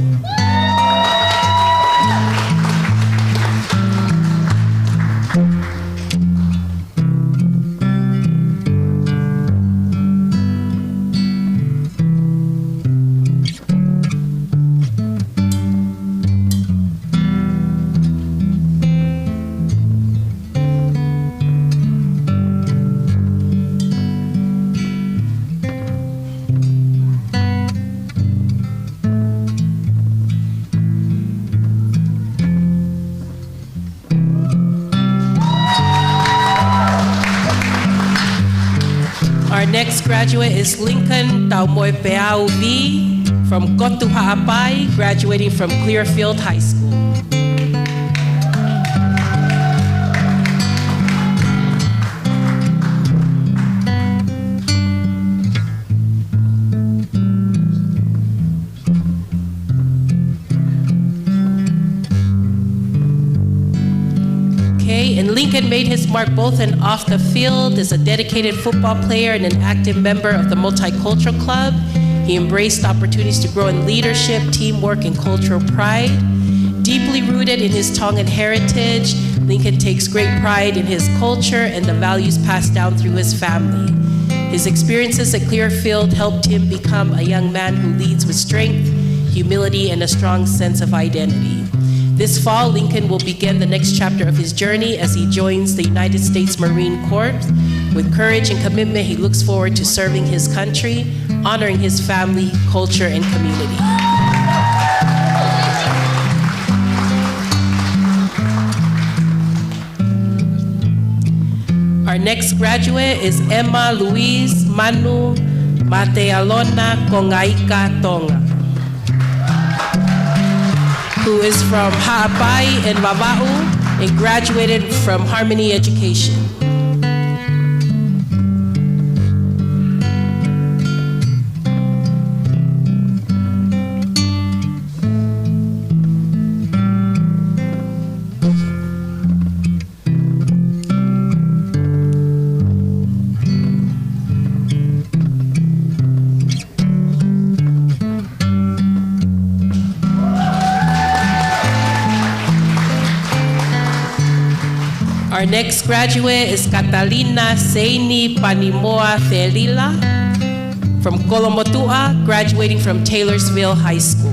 Our next graduate is Lincoln Taumoepeau V from Kotu Ha'apai, graduating from Clearfield High School. And Lincoln made his mark both and off the field as a dedicated football player and an active member of the Multicultural Club. He embraced opportunities to grow in leadership, teamwork, and cultural pride. Deeply rooted in his Tongan heritage, Lincoln takes great pride in his culture and the values passed down through his family. His experiences at Clearfield helped him become a young man who leads with strength, humility, and a strong sense of identity. This fall, Lincoln will begin the next chapter of his journey as he joins the United States Marine Corps. With courage and commitment, he looks forward to serving his country, honoring his family, culture, and community. Our next graduate is Emma Louise Manu Matealona Kongaika Tonga, who is from Ha'apai and Vava'u and graduated from Harmony Education. Our next graduate is Catalina Seini Panimoa Felila from Kolomotua, graduating from Taylorsville High School.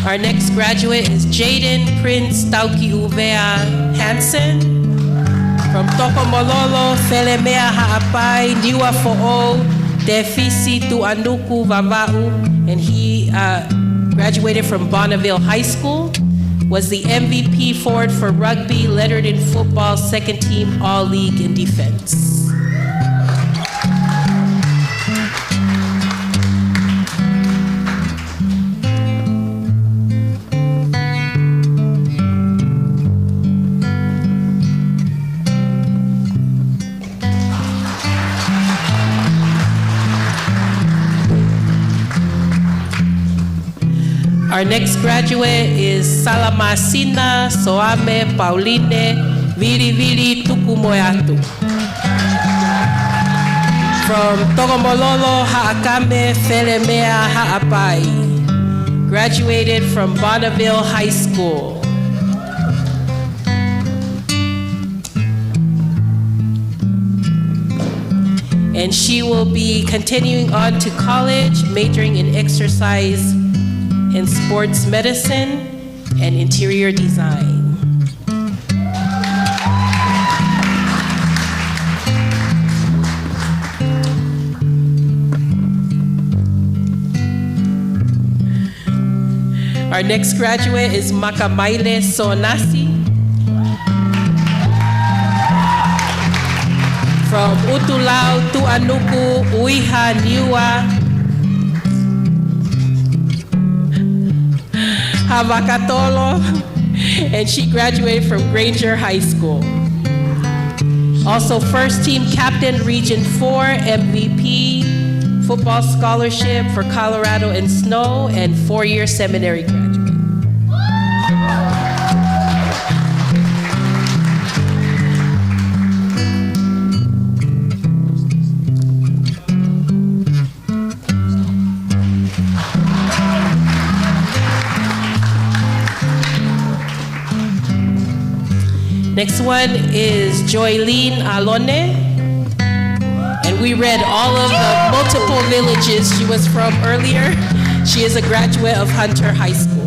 Our next graduate is Jaden Prince Tauki Uvea Hansen from Tokomololo, Felemea Ha'apai, Niua Fo'o, Defisi Tu'anuku Vava'u, and he graduated from Bonneville High School, was the MVP forward for rugby, lettered in football, second team All-League in defense. Our next graduate is Salamasina Soame Pauline Viri Viri Tukumoeatu from Togomololo Ha'akame Felemea Ha'apai, graduated from Bonneville High School. And she will be continuing on to college, majoring in exercise in sports medicine and interior design. Our next graduate is Makamaile Sonasi from Utulau, Tu'anuku, Uiha, Niua, Havakatolo, and she graduated from Granger High School. Also first team captain, Region 4, MVP, football scholarship for Colorado and Snow, and 4-year seminary graduate. Next one is Joylene Alone. And we read all of the multiple villages she was from earlier. She is a graduate of Hunter High School.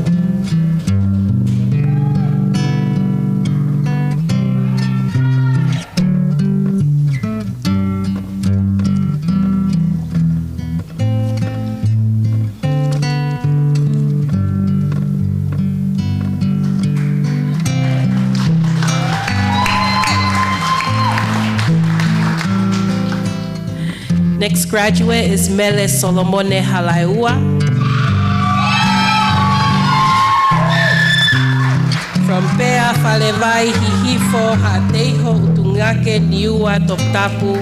Next graduate is Mele Solomone Halaiua. From Pea Falevai Hihifo Hateho Utungake Niua Toptapu,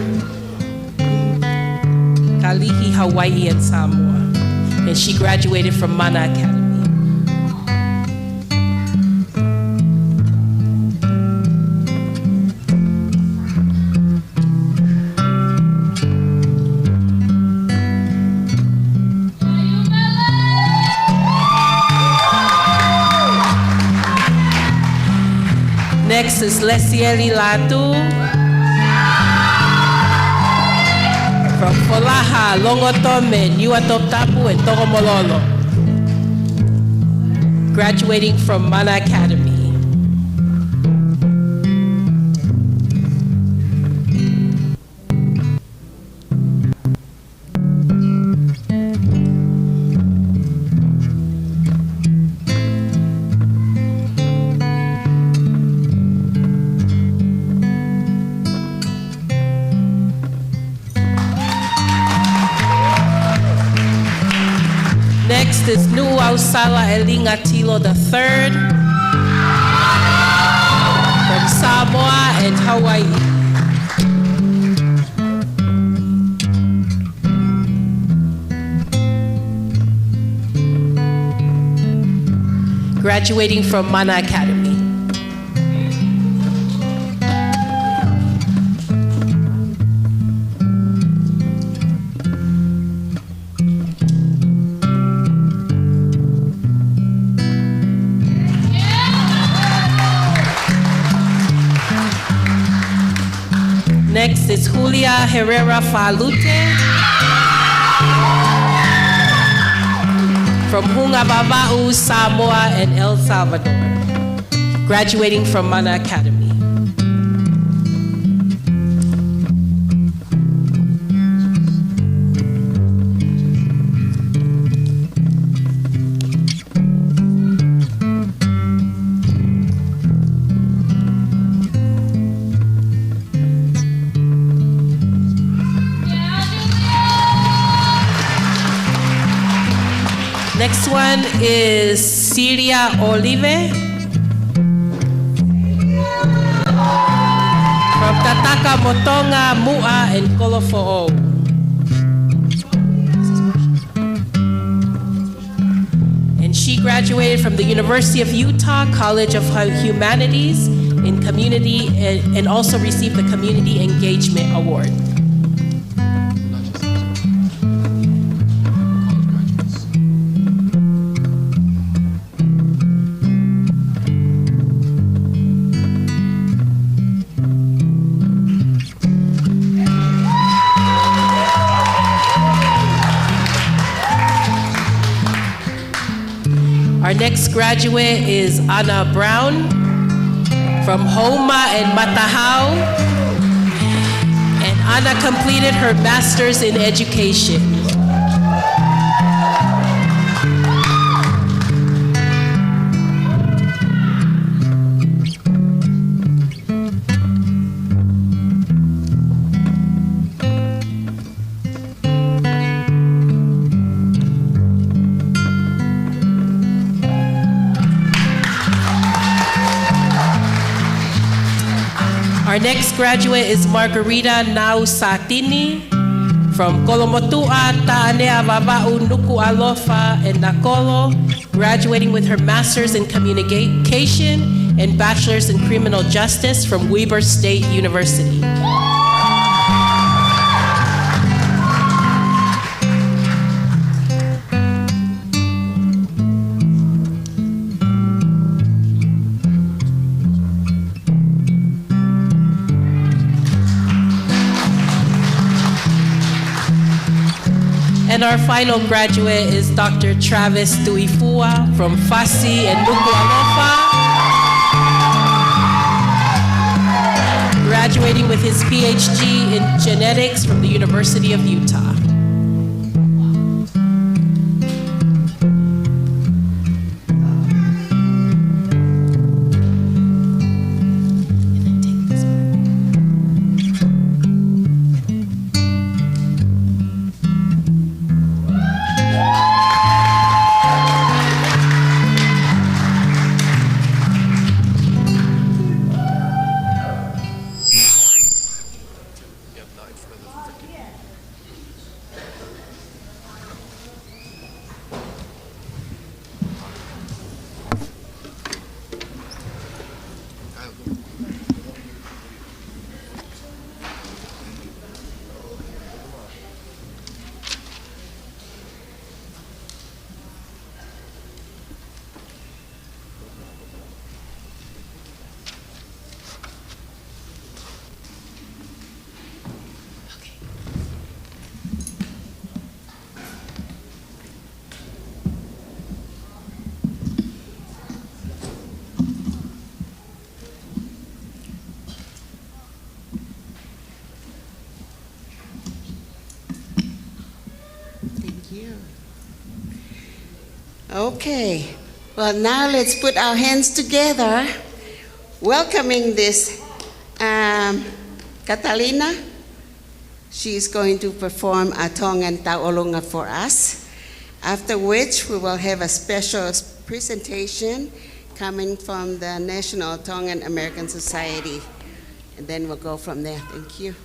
Kalihi, Hawaii, and Samoa. And she graduated from Mana Academy. Next is Lesieli Latu from Folaha, Longotome, Niuatoptapu, and Togomololo, graduating from Mana Academy. Next is Nuausala Elingatilo III from Samoa and Hawaii. Graduating from Mana Academy. Next is Julia Herrera Falute from Hungababa'u, Samoa, and El Salvador, graduating from Mana Academy. Next one is Syria Olive from Tataka Motonga, Mu'a, and Kolofo'o. And she graduated from the University of Utah College of Humanities in Community and also received the Community Engagement Award. Our next graduate is Anna Brown from Homa and Matahau. And Anna completed her master's in education. Our next graduate is Margarita Nausatini from Kolomotua, Ta'anea Vava'u, Nuku Alofa, and Nakolo, graduating with her master's in communication and bachelor's in criminal justice from Weber State University. our final graduate is Dr. Travis Tuifua from Fasi and Nuku'alofa, graduating with his PhD in genetics from the University of Utah. Okay, well now let's put our hands together, welcoming this Catalina. She's going to perform a Tongan Taolunga for us, after which we will have a special presentation coming from the National Tongan American Society, and then we'll go from there. Thank you.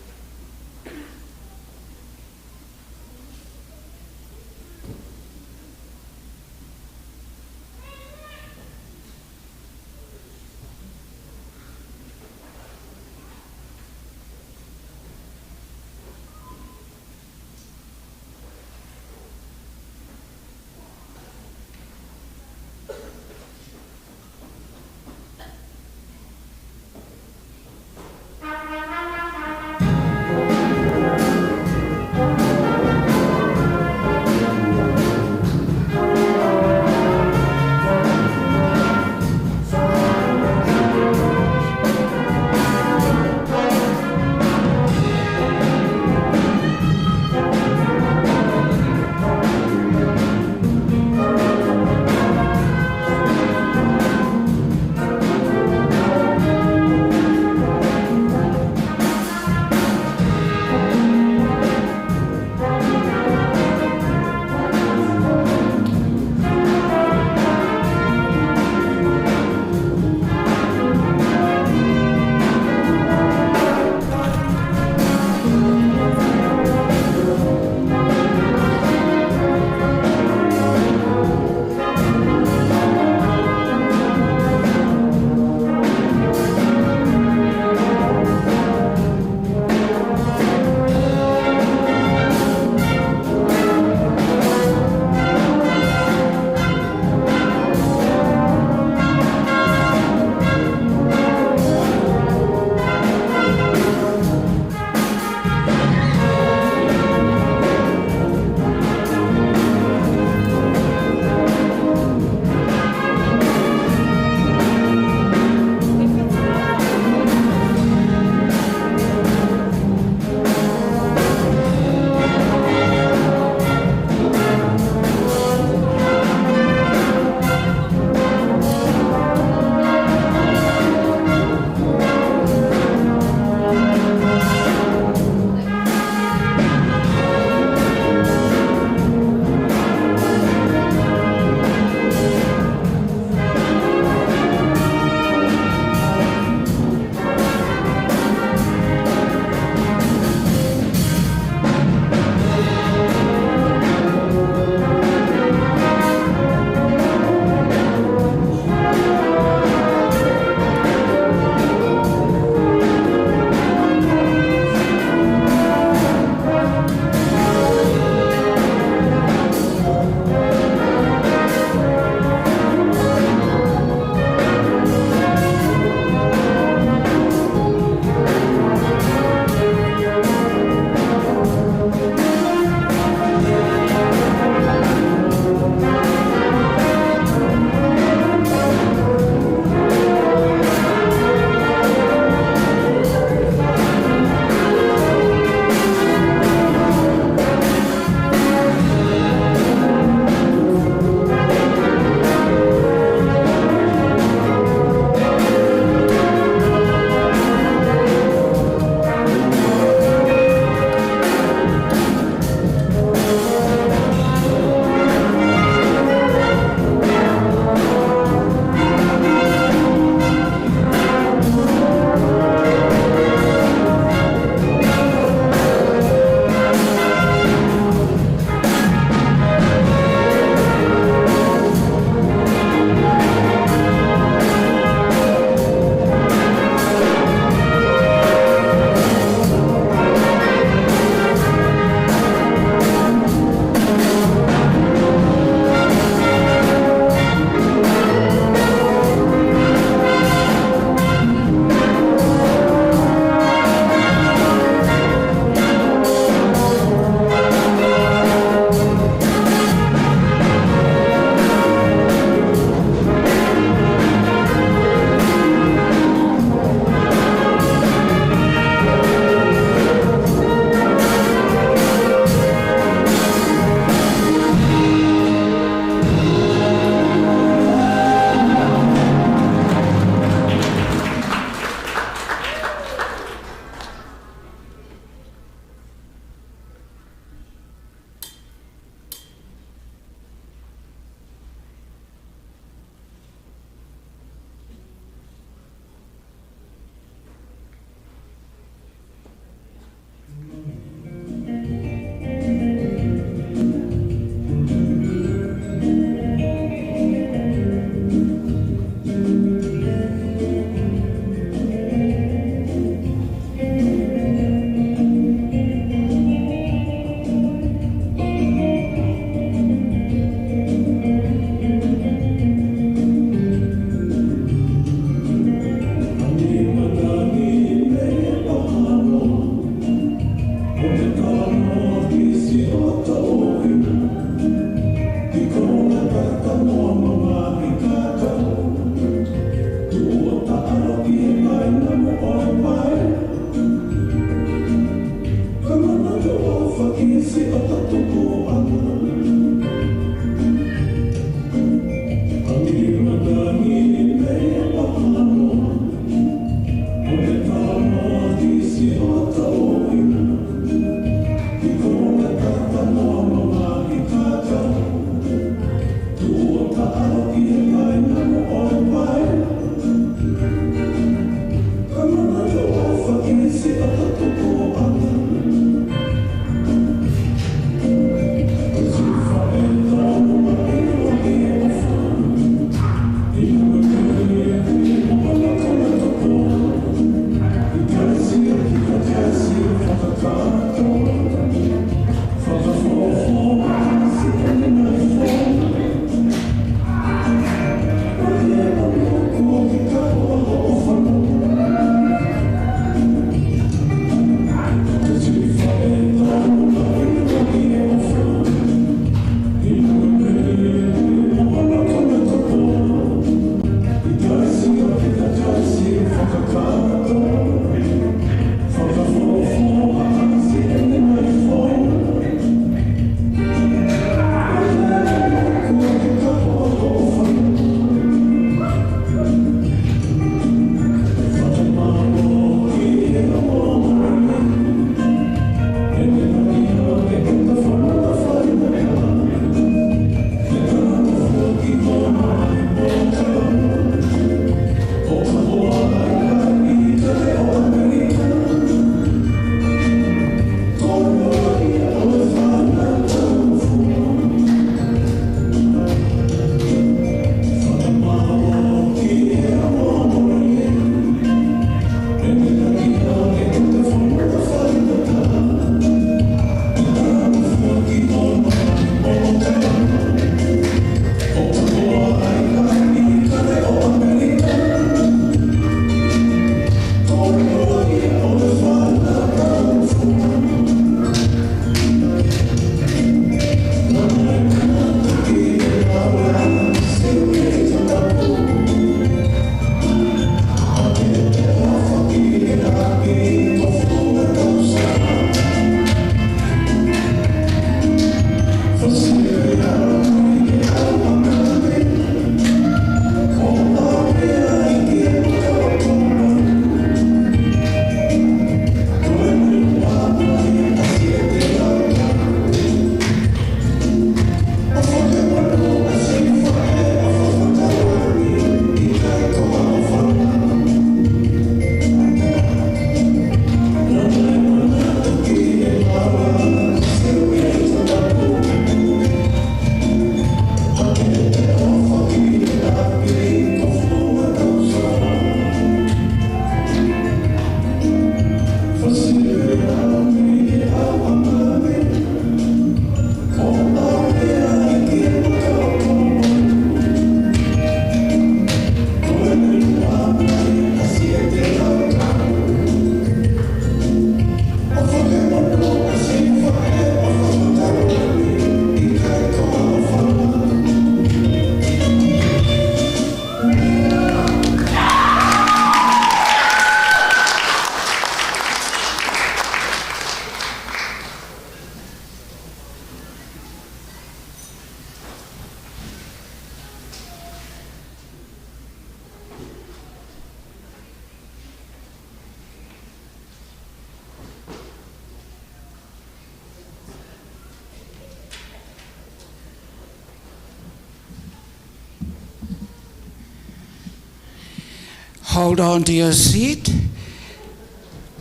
Hold on to your seat.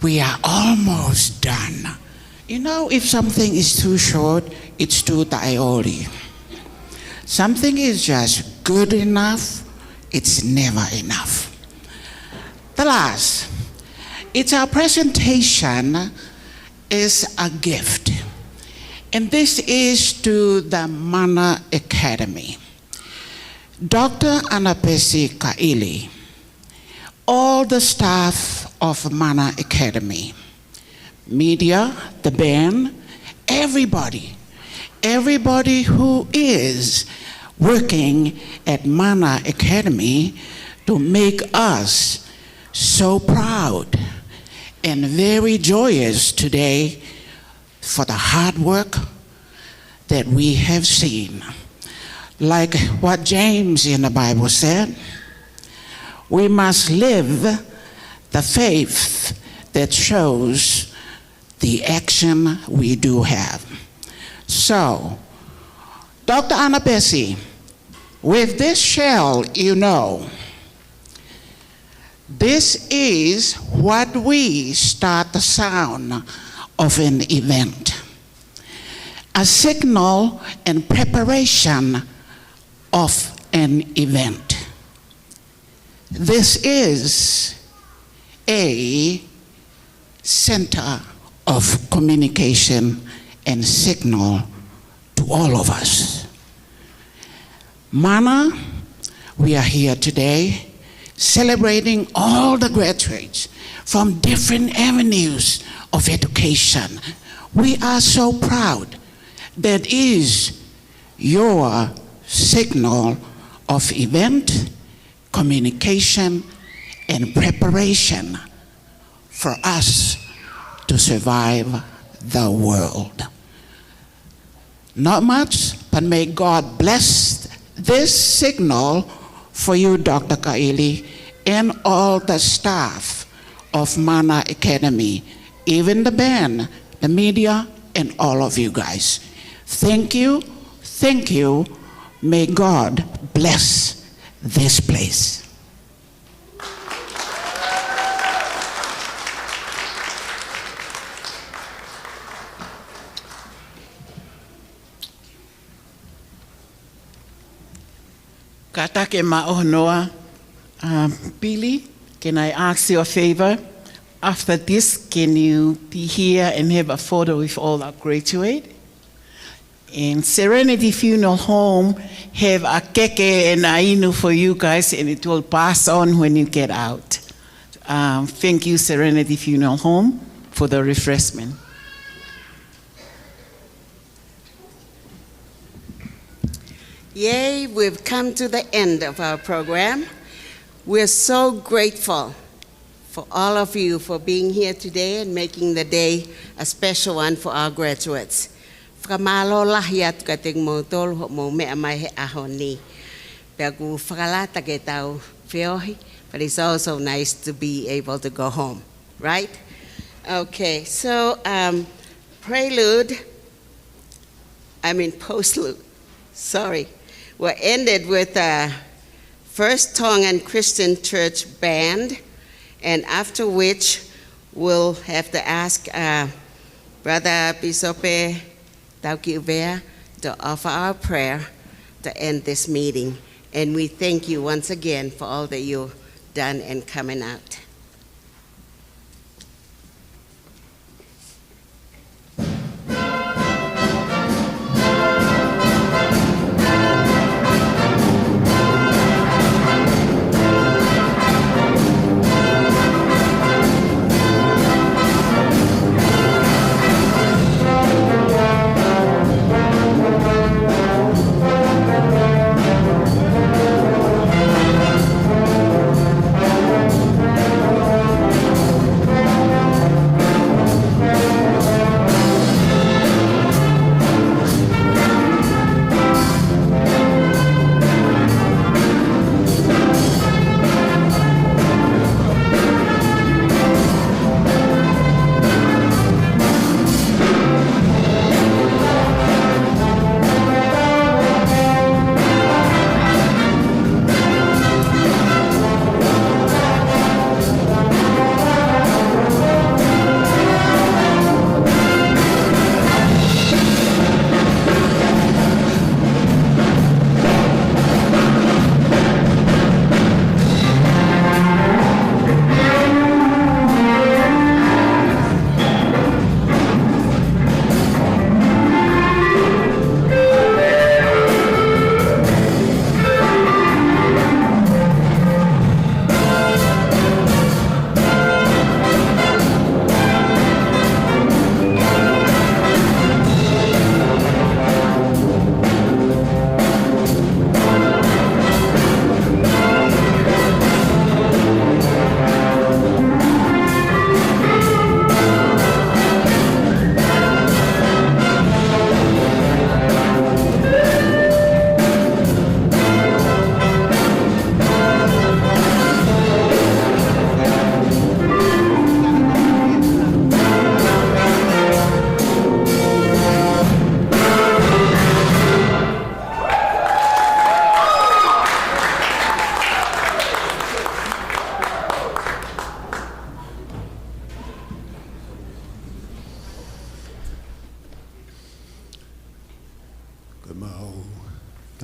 We are almost done. You know, if something is too short, it's too tiring. Something is just good enough, it's never enough. The last, it's our presentation is a gift. And this is to the Mana Academy. Dr. Anapesi Kaili, all the staff of Mana Academy, media, the band, everybody who is working at Mana Academy to make us so proud and very joyous today for the hard work that we have seen. Like what James in the Bible said, we must live the faith that shows the action we do have. So, Dr. Anna Bessie, with this shell, you know, this is what we start the sound of an event. A signal and preparation of an event. This is a center of communication and signal to all of us. Mana, we are here today celebrating all the graduates from different avenues of education. We are so proud. That is your signal of event, communication, and preparation for us to survive the world. Not much, but may God bless this signal for you, Dr. Kaili, and all the staff of Mana Academy, even the band, the media, and all of you guys. Thank you, thank you. May God bless this place. Katake ma'onoa. Billy, can I ask you a favor? After this, can you be here and have a photo with all our graduates? In Serenity Funeral Home, have a keke and ainu for you guys, and it will pass on when you get out. Thank you, Serenity Funeral Home, for the refreshment. Yay, we've come to the end of our program. We're so grateful for all of you for being here today and making the day a special one for our graduates. Whakamalo lahiat kating mo tol mo mea mai he ahoni. Pegu whakalata ke tau whiohi, but it's also nice to be able to go home, right? Okay, so postlude, sorry. We're ended with First Tongan Christian Church Band, and after which we'll have to ask Brother Bisope Taukiuvea to offer our prayer to end this meeting. And we thank you once again for all that you've done and coming out.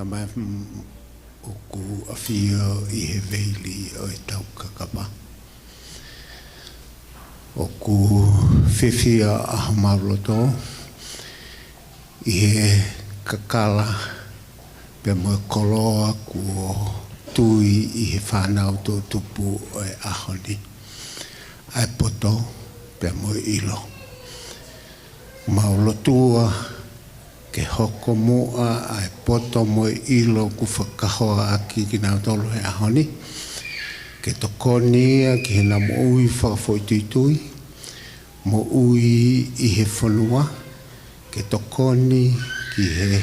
mai o ku awhia I he veili o e tau kakapa. O ku whiwhia aha mauloto I he kakala pe mo koloa ku tui I he whanau tō tupu o e ahoni. Ai poto pe mo ilo. Maulotua ke hoko moa ai poto mo ilo ku whakahoa aki ki nau tolo he ahoni. Ke tokonia ki he na mo ui whakawhoituitui. Mo ui I he whanua. Ke tokoni ki he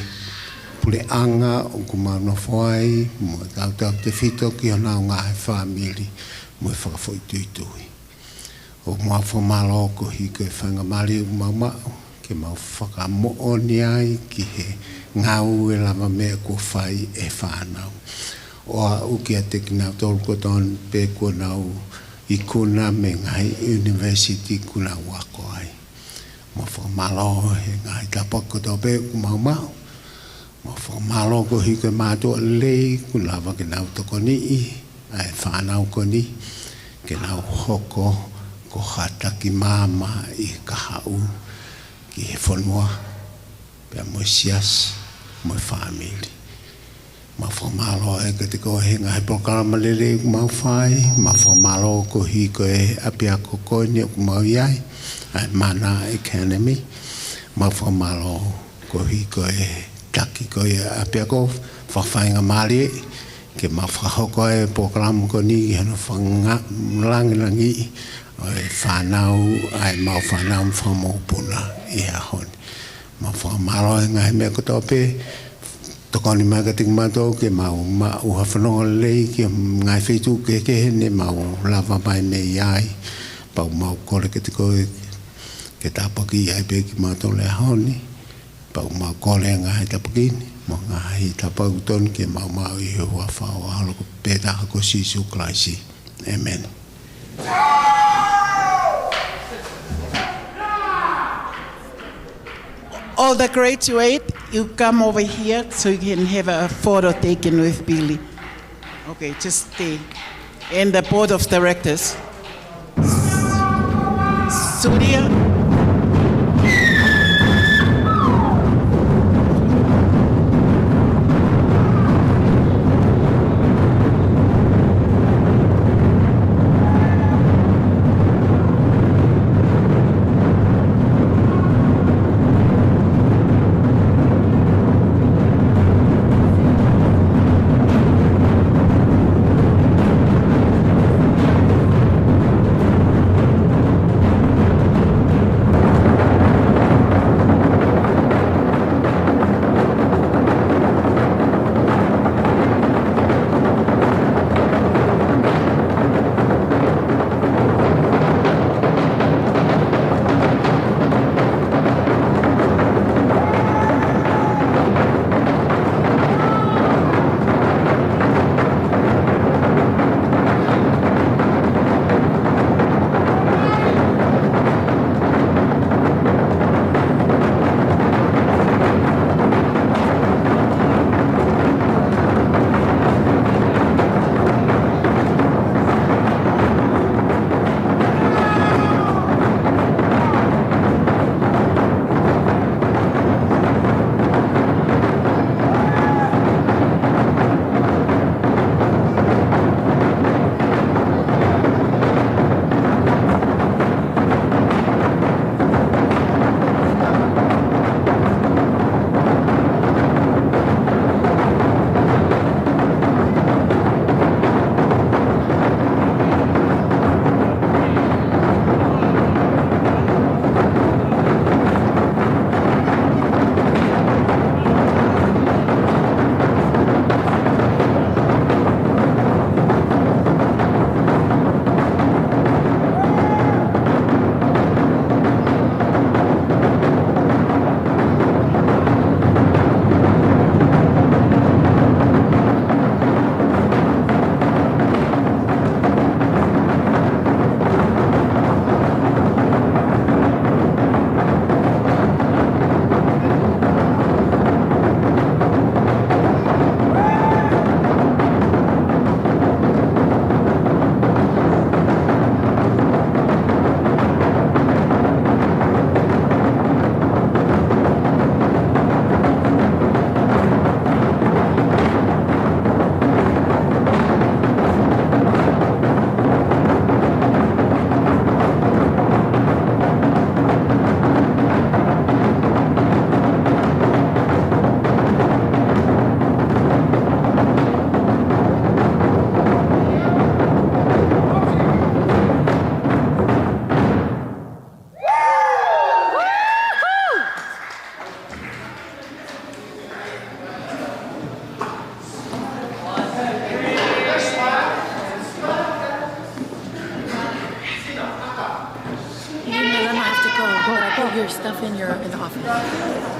puleanga o ku mauna whai. Mo tau te whito ki hana o ngā he whamiri. Mo e whakawhoituitui. O mua whamalo ko hiko e whangamari o maumau. Ke mau whakamooni ai ki he ngau e lama mea ko whai e whanau. Oa uki a te ki nau tolu koton pe ko nau I kuna me ngai university kuna wako ai. Mo whakamalo he ngai tapako tau pe ku maumau. Mo whakamalo ko hiko e mātua lei ku lawa ke nau toko ni I. Ai whanau ko ni. Ke nau hoko ko hata ki mama I kahau. Ki he whanua, pia mo sias, mo whamiri. Ma whamalo e ka te kohenga he prokarama lele ku mau whai, ma whamalo ko hiko e apia ko koini ku mau iai, ai Mana Academy, ma whamalo ko hiko e taki ko e apia ko, whawhainga mari ke ma whahoko e prokarama ko ni, hana whangalangilangi, e whanau, ai mau whanau whamopuna. I ahoni. Ma whamaro e ngai mea koto pe, tokoni mai ka tingmato ke mau uha whanonga lei ke ngai whetu ke hene mau lava mai me iai, pau mau kore ke te koe ke tapaki ai pe ki mato le ahoni, pau mau kore ngai tapakini, mo ngai tapau ton ke mau I he hua whao ahalo ko pētaka ko Sisu Kraisi. Amen. All the graduates, you come over here so you can have a photo taken with Billy. Okay, just stay. And the board of directors. Surya. your stuff in the office.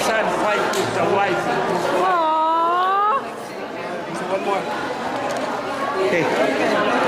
son fight with the wife. Aww. One more. Okay.